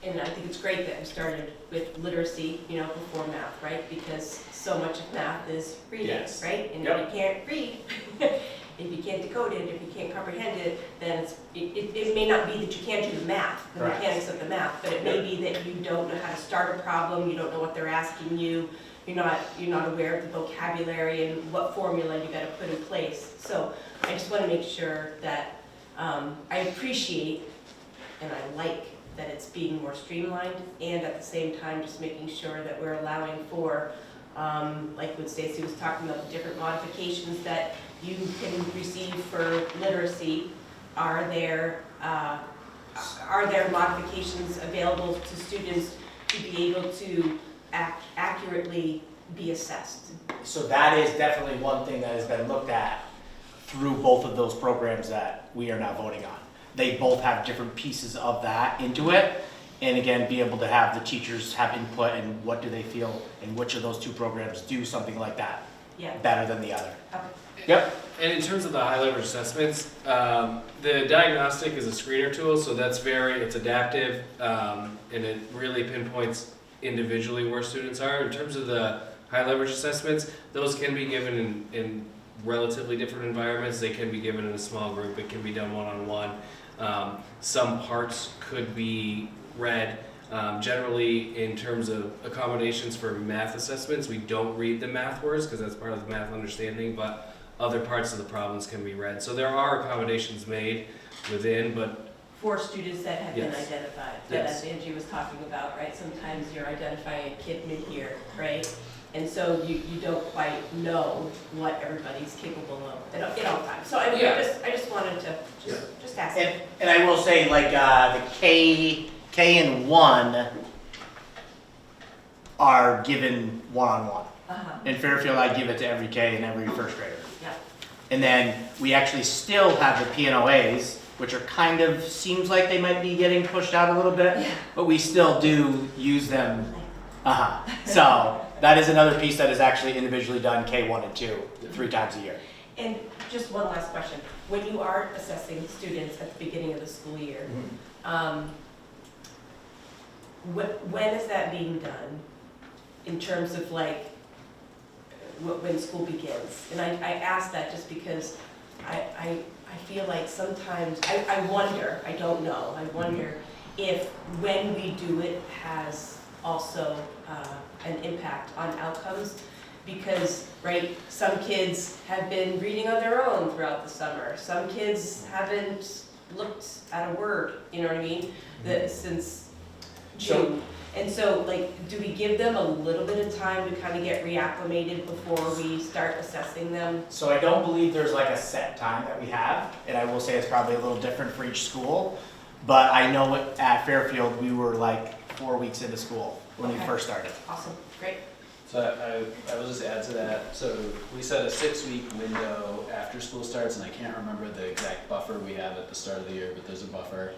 and I think it's great that we started with literacy, before math, right? Because so much of math is reading, Yes. right? And Yep. if you can't read, if you can't decode it, if you can't comprehend it, then it may not be that you can't do the math, the Correct. mechanics of the math, but it may be that you don't know how to start a problem, you don't know what they're asking you, you're not aware of the vocabulary and what formula you gotta put in place. So I just wanna make sure that, I appreciate and I like that it's being more streamlined, and at the same time, just making sure that we're allowing for, like what Stacy was talking about, the different modifications that you can receive for literacy. Are there modifications available to students to be able to accurately be assessed? So that is definitely one thing that has been looked at through both of those programs that we are now voting on. They both have different pieces of that into it. And again, be able to have the teachers have input and what do they feel and which of those two programs do something like that better than the other. Okay. Yep. And in terms of the high leverage assessments, the diagnostic is a screener tool, so it's adaptive, and it really pinpoints individually where students are. In terms of the high leverage assessments, those can be given in relatively different environments. They can be given in a small group. It can be done one-on-one. Some parts could be read. Generally, in terms of accommodations for math assessments, we don't read the math words because that's part of the math understanding, but other parts of the problems can be read. So there are accommodations made within, but For students that have been Yes. identified, Yes. as Angie was talking about, right? Sometimes you're identifying a kid mid-year, right? And so you don't quite know what everybody's capable of at all times. So I mean, Yeah. I just wanted to just ask. And I will say, like, the K and 1 are given one-on-one. In Fairfield, I give it to every K and every first grader. Yeah. And then we actually still have the PNOAs, which are kind of, seems like they might be getting pushed out a little bit, but we still do use them. So that is another piece that is actually individually done, K1 and 2, 3 times a year. And just one last question. When you are assessing students at the beginning of the school year, when is that being done in terms of like when school begins? And I ask that just because I feel like sometimes, I wonder, I don't know, I wonder if when we do it has also an impact on outcomes. Because, right, some kids have been reading on their own throughout the summer. Some kids haven't looked at a word, you know what I mean, since June. And so, like, do we give them a little bit of time to kind of get reacclimated before we start assessing them? So I don't believe there's like a set time that we have, and I will say it's probably a little different for each school. But I know at Fairfield, we were like 4 weeks into school when we first started. Awesome, great. So I will just add to that. So we set a 6-week window after school starts, and I can't remember the exact buffer we have at the start of the year, but there's a buffer.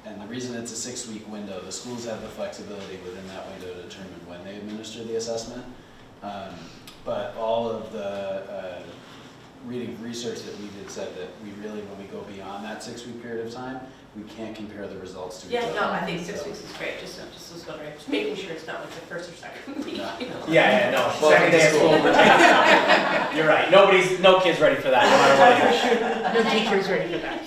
And the reason it's a 6-week window, the schools have the flexibility within that window to determine when they administer the assessment. But all of the reading research that we did said that we really, when we go beyond that 6-week period of time, we can't compare the results to each other. Yeah, no, I think 6 weeks is great, just was wondering, just making sure it's not like the first or second week. No. You know? Yeah, no, Welcome second day to of school. You're right, no kid's ready for that, no matter what. No teacher's ready for that.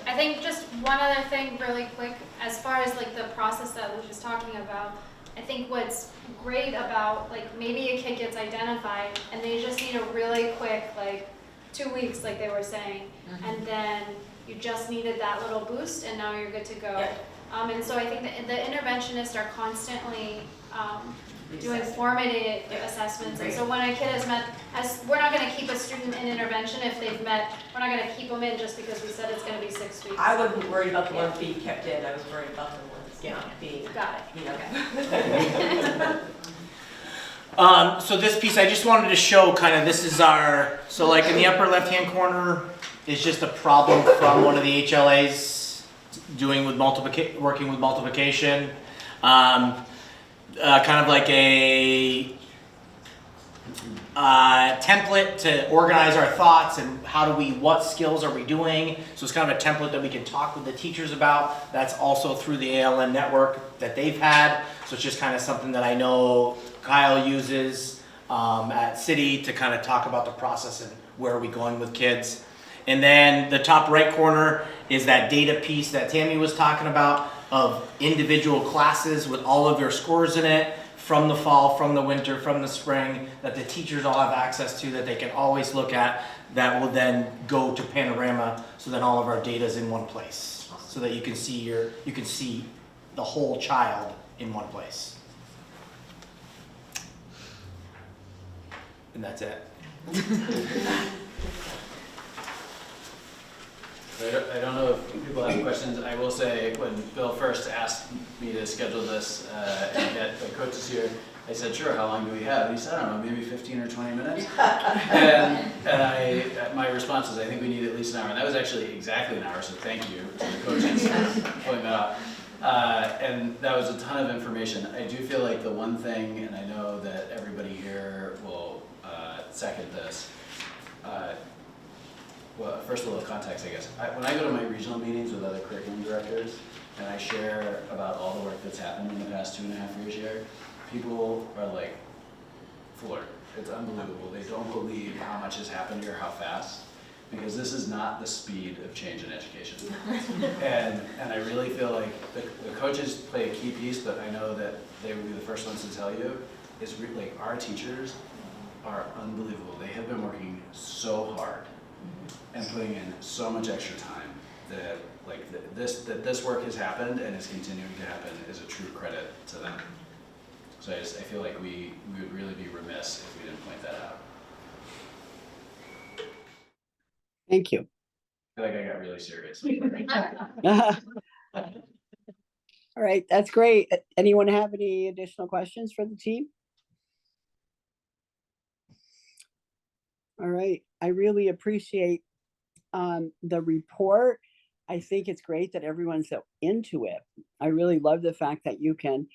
I think just one other thing really quick, as far as like the process that Luke was talking about, I think what's great about, like, maybe a kid gets identified and they just need a really quick, like, 2 weeks, like they were saying, and then you just needed that little boost and now you're good to go. Yeah. And so I think that the interventionists are constantly doing formative assessments. And so when a kid has met, we're not going to keep a student in intervention if they've met, we're not going to keep them in just because we said it's going to be 6 weeks. I wasn't worried about the ones being kept in, I was worried about the ones not being, Got it. you know. So this piece, I just wanted to show kind of, this is our, so like in the upper left-hand corner is just a problem from one of the HLAs working with multiplication. Kind of like a template to organize our thoughts and what skills are we doing. So it's kind of a template that we can talk with the teachers about. That's also through the ALN network that they've had. So it's just kind of something that I know Kyle uses at City to kind of talk about the process and where are we going with kids. And then the top right corner is that data piece that Tammy was talking about of individual classes with all of their scores in it from the fall, from the winter, from the spring, that the teachers all have access to, that they can always look at, that will then go to Panorama, so then all of our data is in one place, so that you can see the whole child in one place. And that's it. I don't know if people have questions. I will say, when Bill first asked me to schedule this and get the coaches here, I said, sure, how long do we have? And he said, I don't know, maybe 15 or 20 minutes. And my response was, I think we need at least an hour. And that was actually exactly an hour, so thank you to the coaches for pulling that out. And that was a ton of information. I do feel like the one thing, and I know that everybody here will second this, well, first a little context, I guess. When I go to my regional meetings with other curriculum directors and I share about all the work that's happened in the past 2.5 years here, people are like floored. It's unbelievable. They don't believe how much has happened here, how fast, because this is not the speed of change in education. And I really feel like the coaches play a key piece, but I know that they would be the first ones to tell you, is like our teachers are unbelievable. They have been working so hard and putting in so much extra time that this work has happened and is continuing to happen is a true credit to them. So I feel like we would really be remiss if we didn't point that out. Thank you. I feel like I got really serious. All right, that's great. Anyone have any additional questions for the team? All right, I really appreciate the report. I think it's great that everyone's so into it. I really love the fact that you can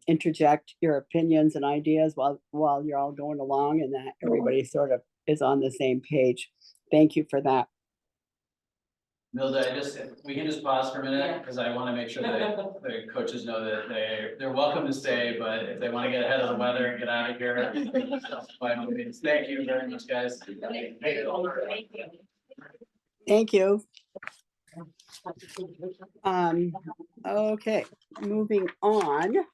interject your opinions and ideas while you're all going along, and that everybody sort of is on the same page. Thank you for that. Milda, we can just pause for a minute, because I want to make sure that the coaches know that they're welcome to stay, but if they want to get ahead of the weather and get out of here, by all means. Thank you very much, guys. Thank you. Okay, moving on.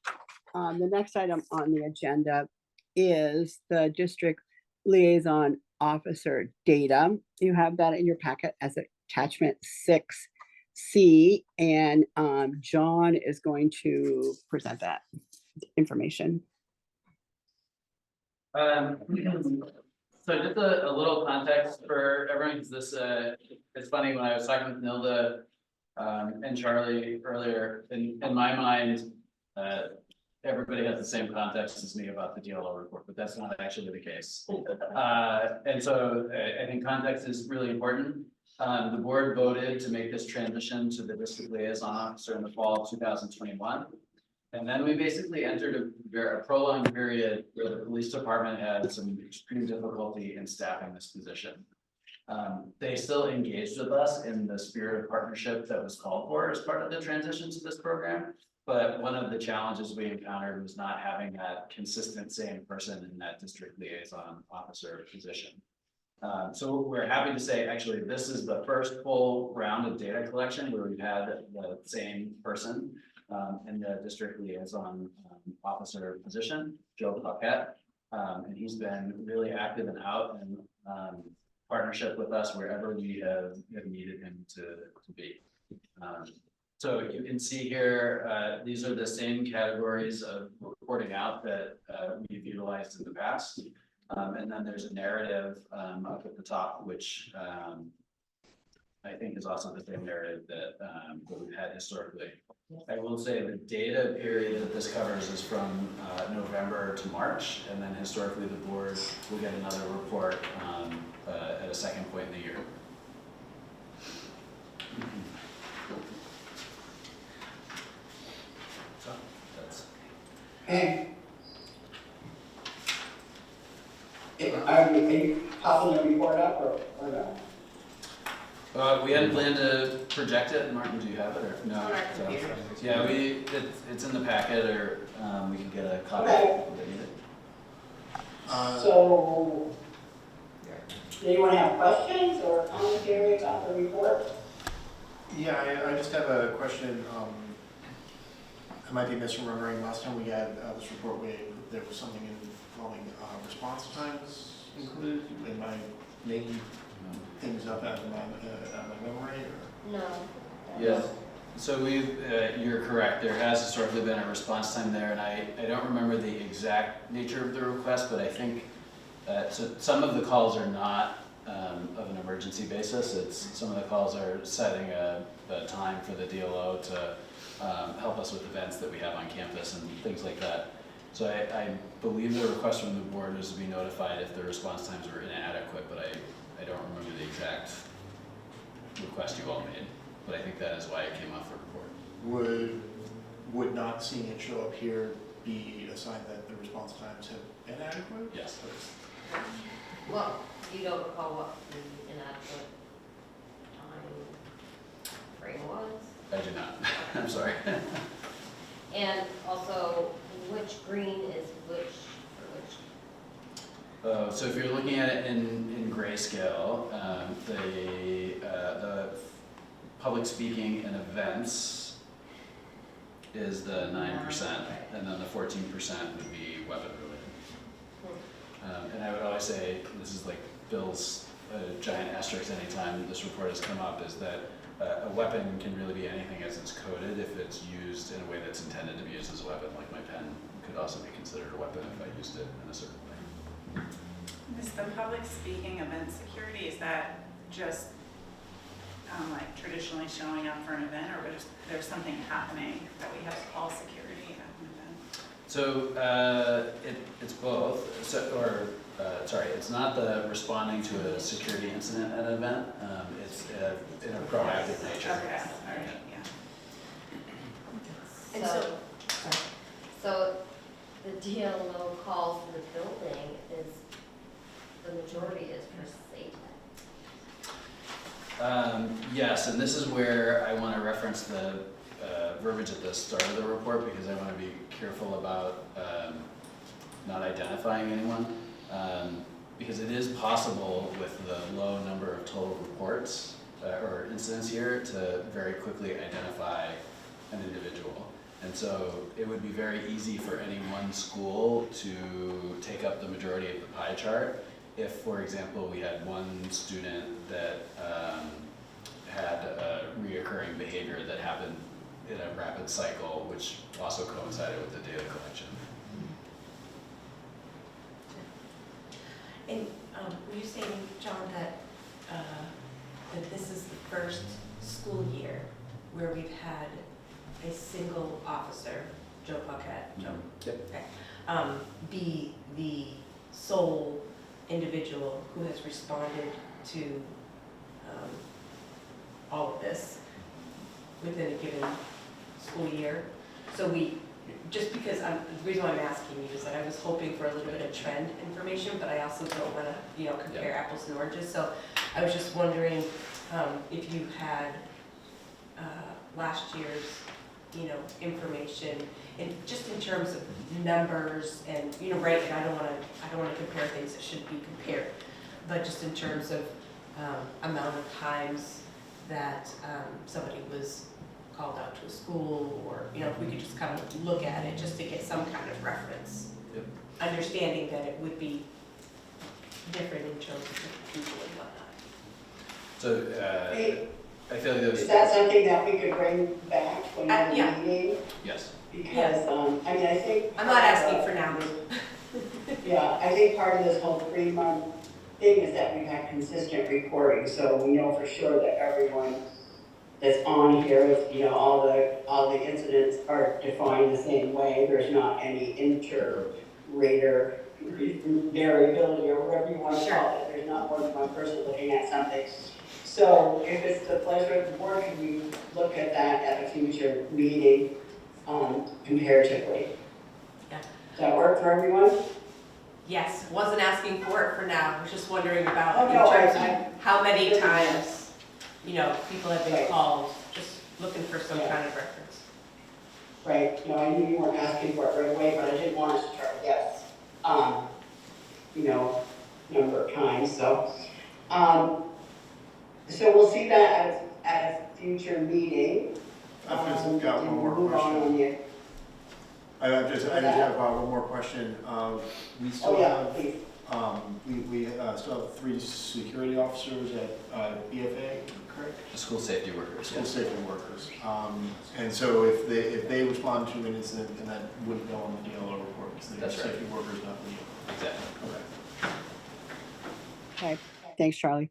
The next item on the agenda is the district liaison officer data. You have that in your packet as attachment 6C, and John is going to present that information. So just a little context for everyone, because this, it's funny, when I was talking with Nilda and Charlie earlier, in my mind, everybody has the same context as me about the DLO report, but that's not actually the case. And so I think context is really important. The board voted to make this transition to the district liaison officer in the fall of 2021. And then we basically entered a prolonged period where the police department had some extreme difficulty in staffing this position. They still engaged with us in the spirit of partnership that was called for as part of the transition to this program. But one of the challenges we encountered was not having that consistent same person in that district liaison officer position. So we're happy to say, actually, this is the first full round of data collection where we've had the same person in the district liaison officer position, Joe Paquette. And he's been really active and out in partnership with us wherever we have needed him to be. So you can see here, these are the same categories of reporting out that we've utilized in the past. And then there's a narrative up at the top, which I think is also the same narrative that we've had historically. I will say the data period that this covers is from November to March, and then historically the board will get another report at a second point in the year. So that's. Are you popping the report up or no? We hadn't planned to project it. Martin, do you have it or no? So, yeah, it's in the packet, or we can get a copy if we need it. So, do you want to have questions or commentary about the report? Yeah, I just have a question. I might be misremembering. Last time we had this report, there was something involving response times included. Am I making things up out of my memory? Or? No. Yeah. So you're correct. There has historically been a response time there, and I don't remember the exact nature of the request, but I think so some of the calls are not of an emergency basis. Some of the calls are setting a time for the DLO to help us with events that we have on campus and things like that. So I believe the request from the board was to be notified if the response times were inadequate, but I don't remember the exact request you all made. But I think that is why it came off the report. Would not seeing it show up here be a sign that the response times have been adequate? Yes. Well, you don't recall what the inadequate time frame was? I do not. I'm sorry. And also, which green is which for which? So if you're looking at it in grayscale, the public speaking and events is the 9%, and then the 14% would be weapon related. And I would always say, this is like Bill's giant asterisk anytime this report has come up, is that a weapon can really be anything as it's coded if it's used in a way that's intended to be used as a weapon. Like my pen could also be considered a weapon if I used it in a certain way. Is the public speaking event security, is that just like traditionally showing up for an event, or there's something happening that we have to call security at an event? So it's both. Sorry, it's not the responding to a security incident at an event. It's in a proactive nature. Okay, all right, yeah. So the DLO calls for the building is, the majority is for safety. Yes, and this is where I want to reference the verbiage at the start of the report, because I want to be careful about not identifying anyone. Because it is possible with the low number of total reports or incidents here to very quickly identify an individual. And so it would be very easy for any one school to take up the majority of the pie chart if, for example, we had one student that had a reoccurring behavior that happened in a rapid cycle, which also coincided with the data collection. And were you saying, John, that this is the first school year where we've had a single officer Joe Paquette, Joe, Yep. okay, be the sole individual who has responded to all of this within a given school year. So just because the reason why I'm asking you is that I was hoping for a little bit of trend information, but I also don't want to, compare apples and oranges. So I was just wondering if you had last year's, information, and just in terms of numbers and, ranking. I don't want to compare things that shouldn't be compared, but just in terms of amount of times that somebody was called out to a school, or, if we could just kind of look at it just to get some kind of reference. Yep. Understanding that it would be different in terms of people and whatnot. So, Hey, I feel like there's. Is that something that we could bring back when we're Yeah. meeting? Yes. Because, I think. I'm not asking for now. Yeah, I think part of this whole 3-month thing is that we've had consistent reporting, so we know for sure that everyone that's on here is, all the incidents are defined the same way. There's not any inter-rater variability or whatever you want to call it. There's not more than one person looking at something. So if it's the pleasure of the board, can we look at that at a future meeting comparatively? Yeah. Does that work for everyone? Yes, wasn't asking for it for now. I was just wondering about Oh, in no, terms I- of how many times, people have been Right. called, just looking for some Yeah. kind of reference. Right, I knew you weren't asking for it right away, but I didn't want us to try to guess, number of times, so. So we'll see that at a future meeting. I've just got one more Move on question. the- I just have one more question. We still Oh, yeah, have, please. we still have 3 security officers at BFA, correct? School safety workers. School safety workers. And so if they respond to an incident, then that wouldn't go on the DLO report, because they're That's right. safety workers, not the. Exactly. Okay. Okay, thanks, Charlie.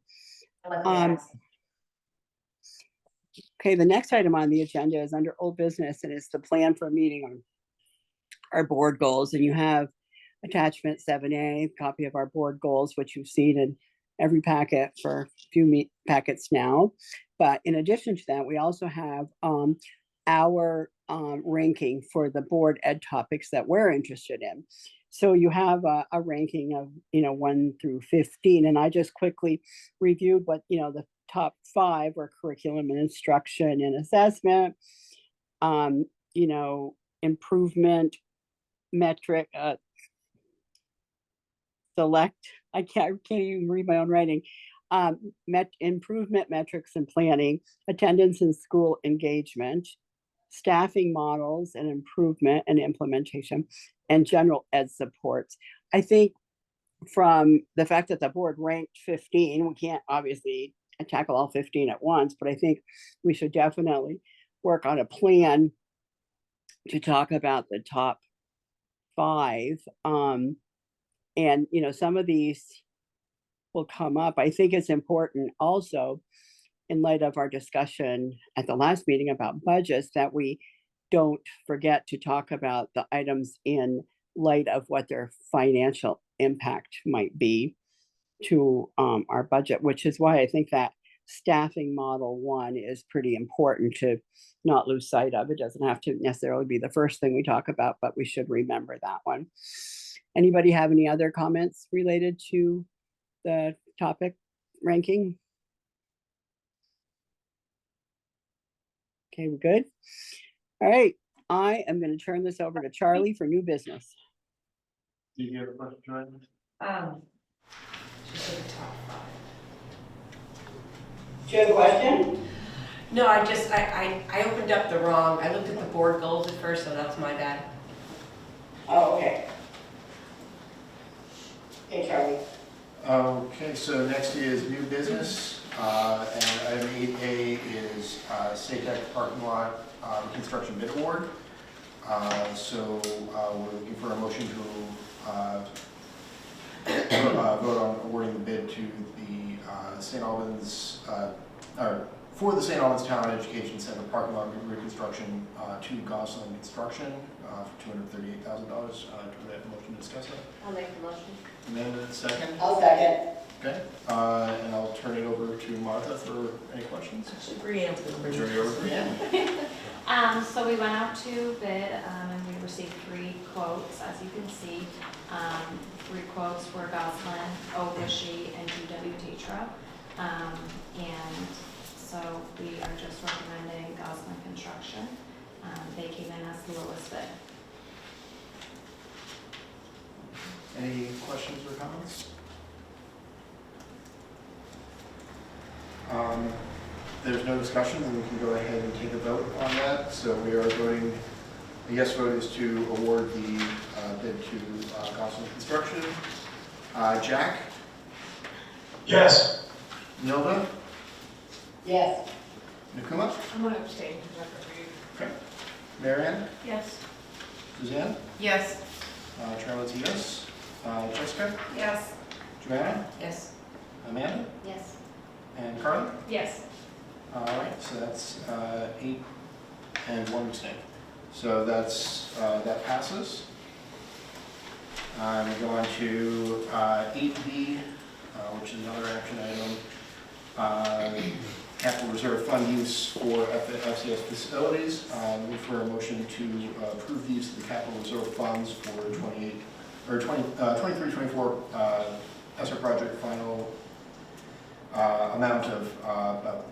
Okay, the next item on the agenda is under old business, and it's the plan for a meeting on our board goals. And you have attachment 7A, copy of our board goals, which you've seen in every packet for a few packets now. But in addition to that, we also have our ranking for the board ed topics that we're interested in. So you have a ranking of 1 through 15, and I just quickly reviewed what the top 5 were: curriculum and instruction and assessment, improvement, metric, select. I can't even read my own writing. Improvement metrics and planning, attendance and school engagement, staffing models and improvement and implementation, and general ed supports. I think from the fact that the board ranked 15, we can't obviously tackle all 15 at once, but I think we should definitely work on a plan to talk about the top 5. And some of these will come up. I think it's important also, in light of our discussion at the last meeting about budgets, that we don't forget to talk about the items in light of what their financial impact might be to our budget, which is why I think that staffing model 1 is pretty important to not lose sight of. It doesn't have to necessarily be the first thing we talk about, but we should remember that one. Anybody have any other comments related to the topic ranking? Okay, we're good. All right, I am going to turn this over to Charlie for new business. Do you have a question, Joanne? Do you have a question? No, I opened up I looked at the board goals at first, so that's my bad. Oh, okay. Hey, Charlie. Okay, so next is new business, and item 8A is SATEC parking lot construction bid award. So we're looking for a motion to vote on awarding the bid to the St. Albans, or for the St. Albans Town Education Center parking lot reconstruction to Gosselin Construction for $238,000. Do we have a motion to discuss that? I'll make the motion. Amanda, second? I'll second. Okay, and I'll turn it over to Martha for any questions. Actually, Brianne's going to Turn it over to Brianne. So we went out to bid, and we received 3 quotes, as you can see. 3 quotes were Goslin, Owishi, and GW Tetra. And so we are just recommending Goslin Construction. They came in as the lowest bid. Any questions or comments? There's no discussion, then we can go ahead and take a vote on that. So we are voting, a yes vote is to award the bid to Gosselin Construction. Jack? Yes. Nilda? Yes. Nakuma? I'm going to abstain because I Okay. Marianne? Yes. Suzanne? Yes. Charlotte's a yes. Jessica? Yes. Joanna? Yes. Amanda? Yes. And Carly? Yes. All right, so that's 8 and 1 abstain. So that's, that passes. We go on to 8B, which is another action item. Capital Reserve Fund use for FCS facilities. Move for a motion to approve the use of the Capital Reserve Funds for 23-24 ESSER project final amount of about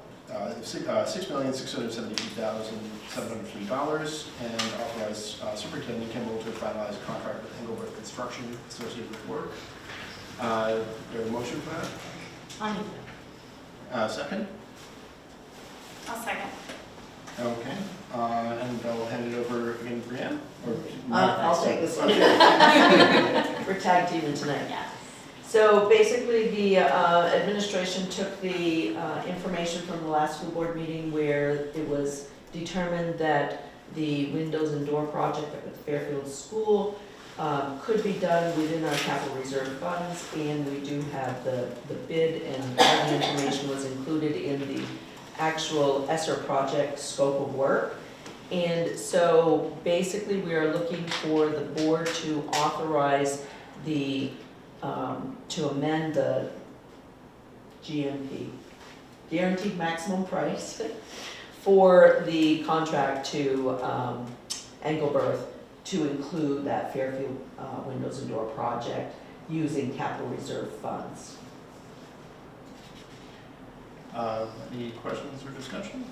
$6,672,703, and authorize Superintendent Kimball to finalize a contract with Engelbert Construction associated with work. Do you have a motion for that? I'll move Second? I'll second. Okay, and I'll hand it over again to Brianne? Or I'll take this one. Okay. We're tag teaming tonight. Yes. So basically, the administration took the information from the last school board meeting where it was determined that the windows and door project at Fairfield School could be done within our capital reserve funds, and we do have the bid, and all the information was included in the actual ESSER project scope of work. And so basically, we are looking for the board to authorize the to amend the GMP, guaranteed maximum price, for the contract to Engelbert to include that Fairfield windows and door project using capital reserve funds. Any questions or discussion?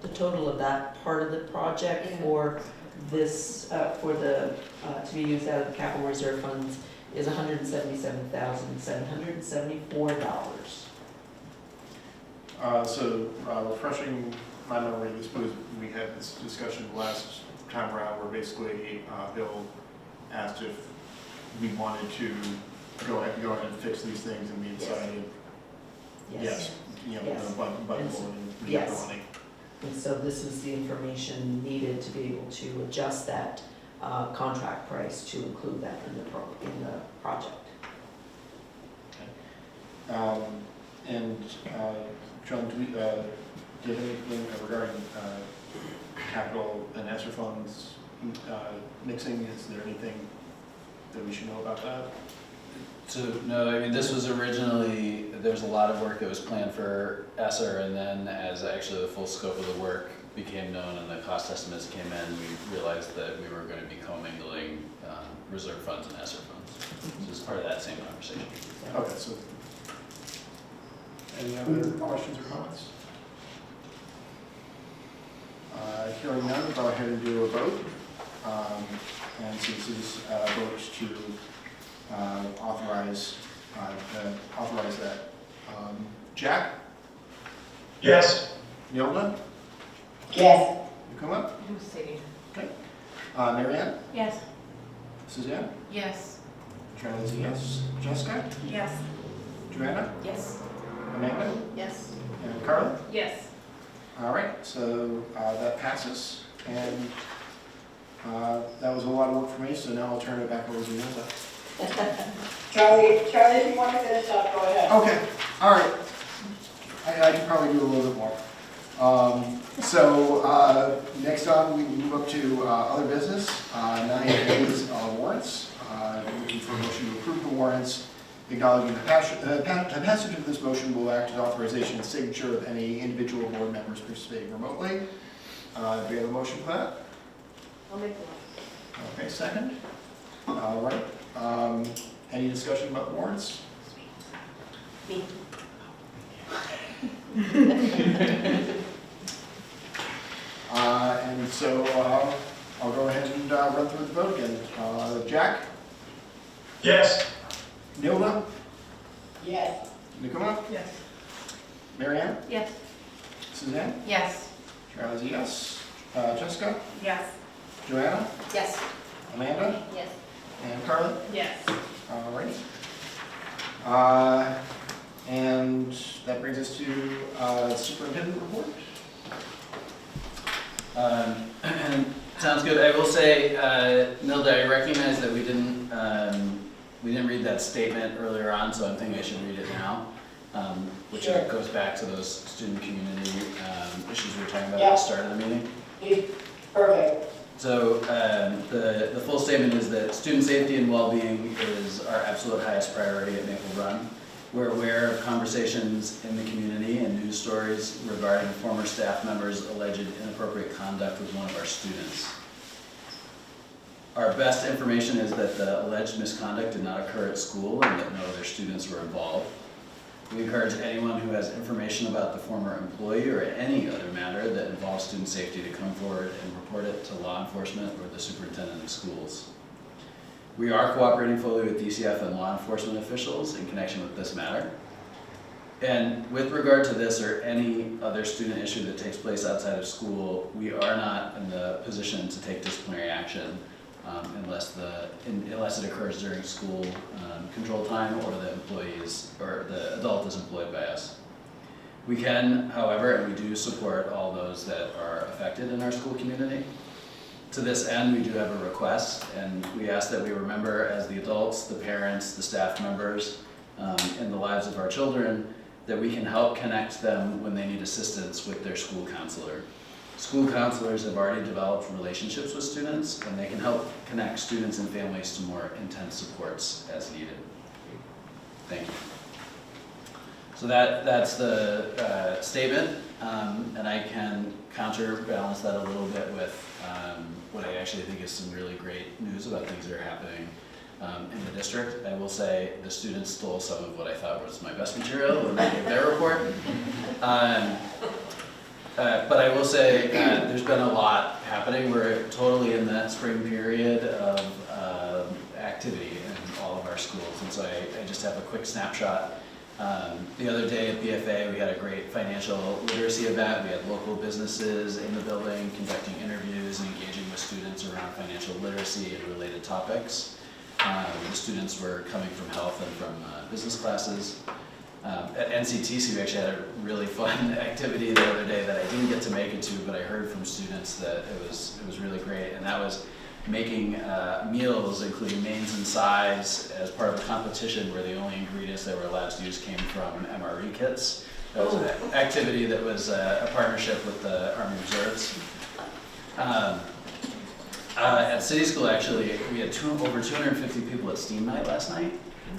The total of that part of the project for this, for the, to be used out of the capital reserve funds is $177,774. So refreshing my memory, this was, we had this discussion last time around where basically Bill asked if we wanted to go ahead and fix these things, and we decided yes, you know, Yes. button and we got the Yes. money. And so this was the information needed to be able to adjust that contract price to include that in the project. And John, do you have anything regarding capital and ESSER funds mixing? Is there anything that we should know about that? So, no, I mean, this was originally, there was a lot of work that was planned for ESSER, and then as actually the full scope of the work became known and the cost estimates came in, we realized that we were going to be commingling reserve funds and ESSER funds. So it's part of that same conversation. Okay, so any other questions or comments? Hearing none, go ahead and do a vote. And so this is a vote to authorize that. Jack? Yes. Nilda? Yes. Nakuma? Abstain. Okay. Marianne? Yes. Suzanne? Yes. Charlie's a yes. Jessica? Yes. Joanna? Yes. Amanda? Yes. And Carly? Yes. All right, so that passes, and that was a lot of work for me, so now I'll turn it back over to Nilda. Charlie, if you want to finish up, go ahead. Okay, all right. I can probably do a little bit more. Next on, we move up to other business. 9A is warrants. Looking for a motion to approve the warrants. Acknowledging the passage of this motion will act as authorization and signature of any individual board members participating remotely. Do we have a motion for that? I'll make the motion. Okay, second. All right. Any discussion about the warrants? Me. And so I'll go ahead and run through the vote again. Jack? Yes. Nilda? Yes. Nikuma? Yes. Marianne? Yes. Suzanne? Yes. Charlie's a yes. Jessica? Yes. Joanna? Yes. Amanda? Yes. And Carly? Yes. All right. And that brings us to superintendent report. Sounds good. I will say, Nilda, I recognize that we didn't read that statement earlier on, so I'm thinking I should read it now, which Sure. goes back to those student community issues we were talking about at the start of the meeting. Perfect. So the full statement is that student safety and well-being is our absolute highest priority at Maple Run. We're aware of conversations in the community and news stories regarding former staff members' alleged inappropriate conduct with one of our students. Our best information is that the alleged misconduct did not occur at school and that no other students were involved. We encourage anyone who has information about the former employee or any other matter that involves student safety to come forward and report it to law enforcement or the superintendent of schools. We are cooperating fully with DCF and law enforcement officials in connection with this matter. And with regard to this or any other student issue that takes place outside of school, we are not in the position to take disciplinary action unless it occurs during school control time or the employees or the adult is employed by us. We can, however, and we do support all those that are affected in our school community. To this end, we do have a request, and we ask that we remember as the adults, the parents, the staff members, in the lives of our children, that we can help connect them when they need assistance with their school counselor. School counselors have already developed relationships with students, and they can help connect students and families to more intense supports as needed. Thank you. So that's the statement, and I can counterbalance that a little bit with what I actually think is some really great news about things that are happening in the district. I will say the students stole some of what I thought was my best material when they gave their report. But I will say there's been a lot happening. We're totally in that spring period of activity in all of our schools, and so I just have a quick snapshot. The other day at BFA, we had a great financial literacy event. We had local businesses in the building conducting interviews and engaging with students around financial literacy and related topics. The students were coming from health and from business classes. At NCTC, we actually had a really fun activity the other day that I didn't get to make it to, but I heard from students that it was really great, and that was making meals, including mains and sides, as part of a competition where the only ingredients that were allowed to use came from MRE kits. That was an activity that was a partnership with the Army Reserves. At City School, actually, we had over 250 people at STEAM Night last night,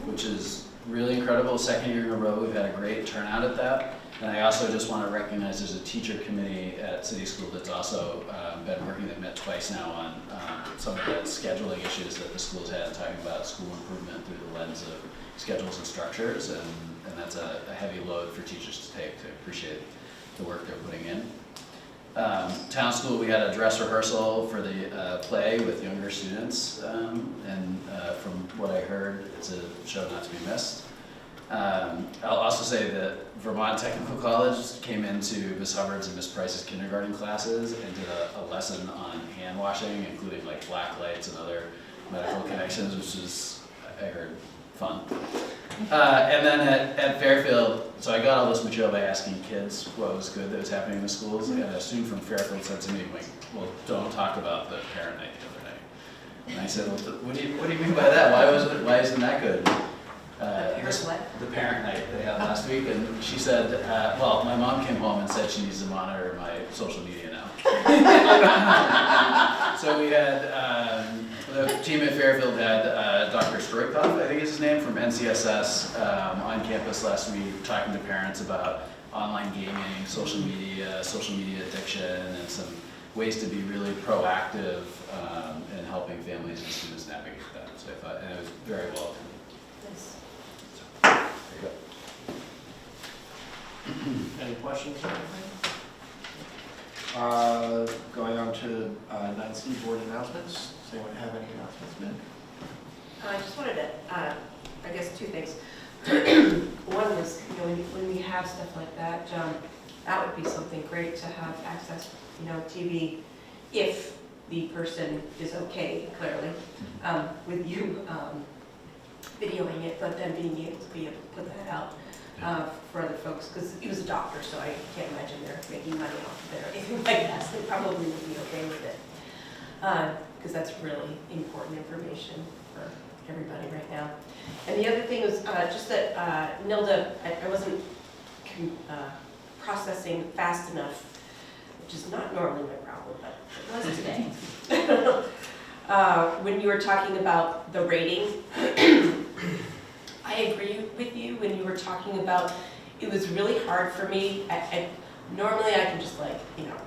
which is really incredible. Second year in a row, we've had a great turnout at that. And I also just want to recognize there's a teacher committee at City School that's also been working, they've met twice now on some of the scheduling issues that the schools had, talking about school improvement through the lens of schedules and structures, and that's a heavy load for teachers to take, to appreciate the work they're putting in. Town School, we had a dress rehearsal for the play with younger students, and from what I heard, it's a show not to be missed. I'll also say that Vermont Technical College came into Miss Hubbard's and Miss Price's kindergarten classes and did a lesson on hand washing, including like black lights and other medical connections, which is, I heard, fun. And then at Fairfield, so I got all this material by asking kids what was good that was happening in the schools, and a student from Fairfield said to me, like, well, don't talk about the parent night the other night. And I said, well, what do you mean by that? Why isn't that good? the parent night they had last week, and she said, well, my mom came home and said she needs to monitor my social media now. So we had, the team at Fairfield had Dr. Stroikov, I think is his name, from NCSS on campus last week talking to parents about online gaming, social media addiction, and some ways to be really proactive in helping families and students navigate that. So I thought, and it was very well attended. There you go. Any questions or anything? Going on to non-city board announcements. Does anyone have any announcements, Min? I just wanted to, I guess, two things. One was, when we have stuff like that, that would be something great to have access, TV, if the person is okay, clearly, with you videoing it, but then being able to put that out for other folks, because he was a doctor, so I can't imagine they're making money off of it or anything like that, so they probably would be okay with it. Because that's really important information for everybody right now. And the other thing was just that Nilda, I wasn't processing fast enough, which is not normally my problem, but it was today. When you were talking about the rating, I agree with you when you were talking about, it was really hard for me. Normally I can just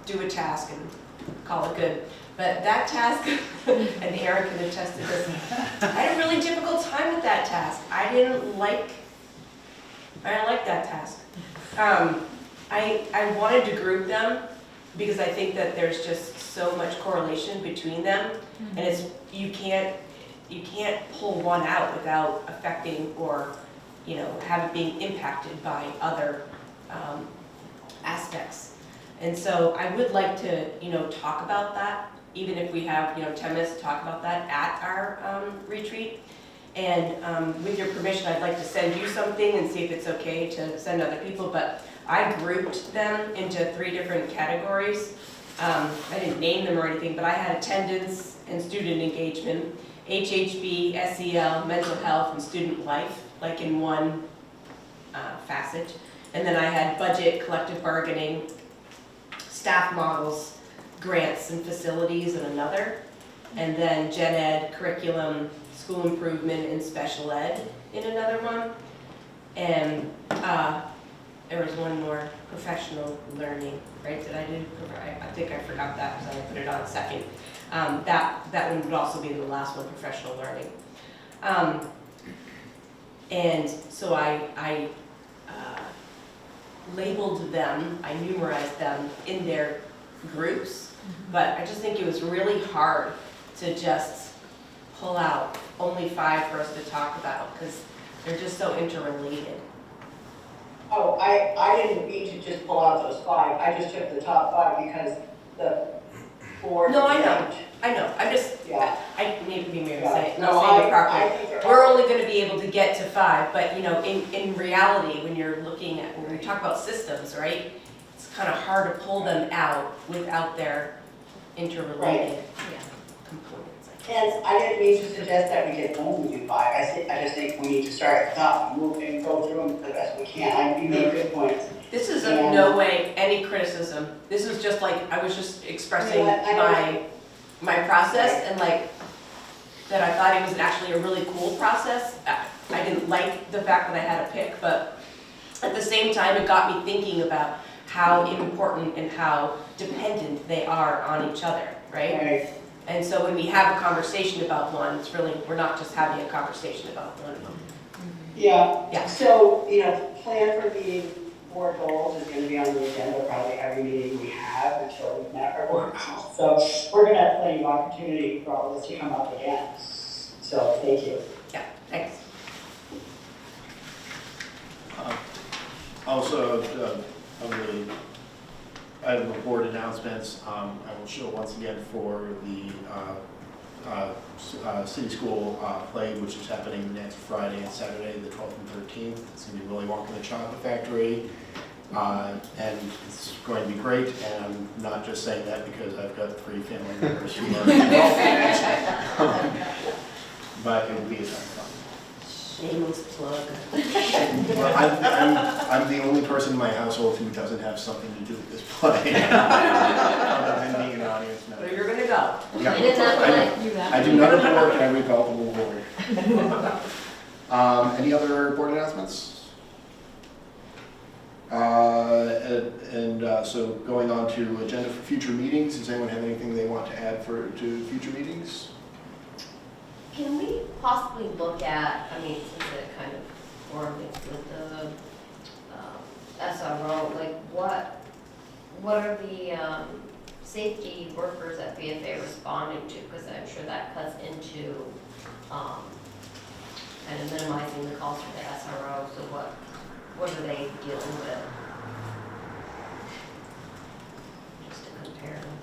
do a task and call it good. But that task, and Aaron can attest to this, I had a really difficult time with that task. I didn't like that task. I wanted to group them because I think that there's just so much correlation between them, and you can't pull one out without affecting or have it being impacted by other aspects. And so I would like to talk about that, even if we have 10 minutes to talk about that at our retreat. And with your permission, I'd like to send you something and see if it's okay to send other people. But I grouped them into 3 different categories. I didn't name them or anything, but I had attendance and student engagement, HHB, SEL, mental health, and student life, like in one facet. And then I had budget, collective bargaining, staff models, grants and facilities in another. And then gen ed, curriculum, school improvement, and special ed in another one. And there was one more, professional learning, right? I think I forgot that because I put it on second. That one would also be the last one, professional learning. And so I labeled them, I numerized them in their groups, but I just think it was really hard to just pull out only 5 for us to talk about because they're just so interrelated. Oh, I didn't mean to just pull out those 5. I just took the top 5 because the board. No, I know. I'm just, yeah. I need to be married to Yeah. say it, No, not saying it I properly. think you're We're only going to be able to get to 5, but in reality, when you're looking at, when we talk about systems, right? It's kind of hard to pull them out without their interrelated components. And I didn't mean to suggest that we can only do 5. I just think we need to start at the top and move and go through them the best we can. You made good points. This is in no way any criticism. This is just I was just expressing my process and that I thought it was actually a really cool process. I didn't like the fact that I had a pick, but at the same time it got me thinking about how important and how dependent they are on each other, right? And so when we have a conversation about one, it's really, we're not just having a conversation about one of them. Yeah. So, plan for meeting board goals is going to be on the agenda probably every meeting we have until we've met our board goals. So we're going to have plenty of opportunity for all this to come up again. So thank you. Yeah, thanks. Also, I have board announcements. I will show once again for the city school play, which is happening next Friday and Saturday, the 12th and 13th. It's going to be Willy Wonka and the Chocolate Factory. And it's going to be great, and I'm not just saying that because I've got 3 family members who are involved in it. But it will be a ton of fun. Shameless plug. Well, I'm the only person in my household who doesn't have something to do with this play. Other than being an audience member. So you're gonna go. Yeah. You didn't have to like you that. I do none of the work and I reap all the reward. Any other board announcements? So going on to agenda for future meetings, does anyone have anything they want to add to future meetings? Can we possibly look at, I mean, since it kind of correlates with the SRO, like what are the safety workers at BFA responding to? Because I'm sure that cuts into kind of minimizing the cost for the SRO. So what are they dealing with? Just to compare them.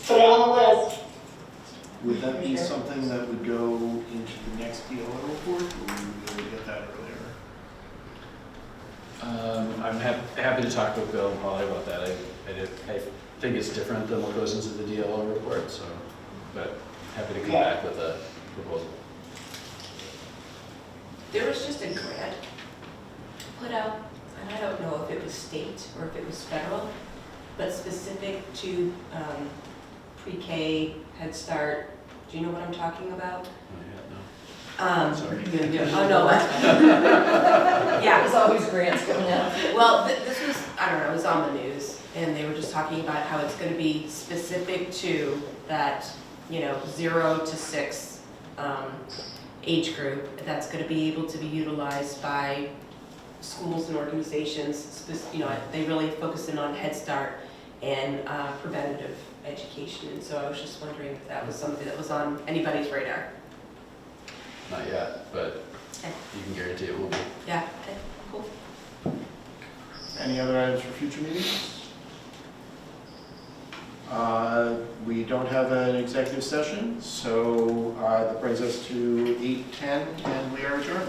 Put it on the list. Would that be something that would go into the next DLO report, or would we get that earlier? I'm happy to talk with Bill and Polly about that. I think it's different than what goes into the DLO report, so, but happy to come back with a proposal. There was just a grant put out, and I don't know if it was state or if it was federal, but specific to pre-K, Head Start. Do you know what I'm talking about? Sorry. Oh, no. Yeah. There's always grants coming out. Well, this was, I don't know, it was on the news, and they were just talking about how it's going to be specific to that, 0 to 6 age group that's going to be able to be utilized by schools and organizations. They really focus in on Head Start and preventative education, and so I was just wondering if that was something that was on anybody's radar. Not yet, but you can guarantee it will be. Yeah, okay, cool. Any other items for future meetings? We don't have an executive session, so that brings us to 8:10, and we are adjourned.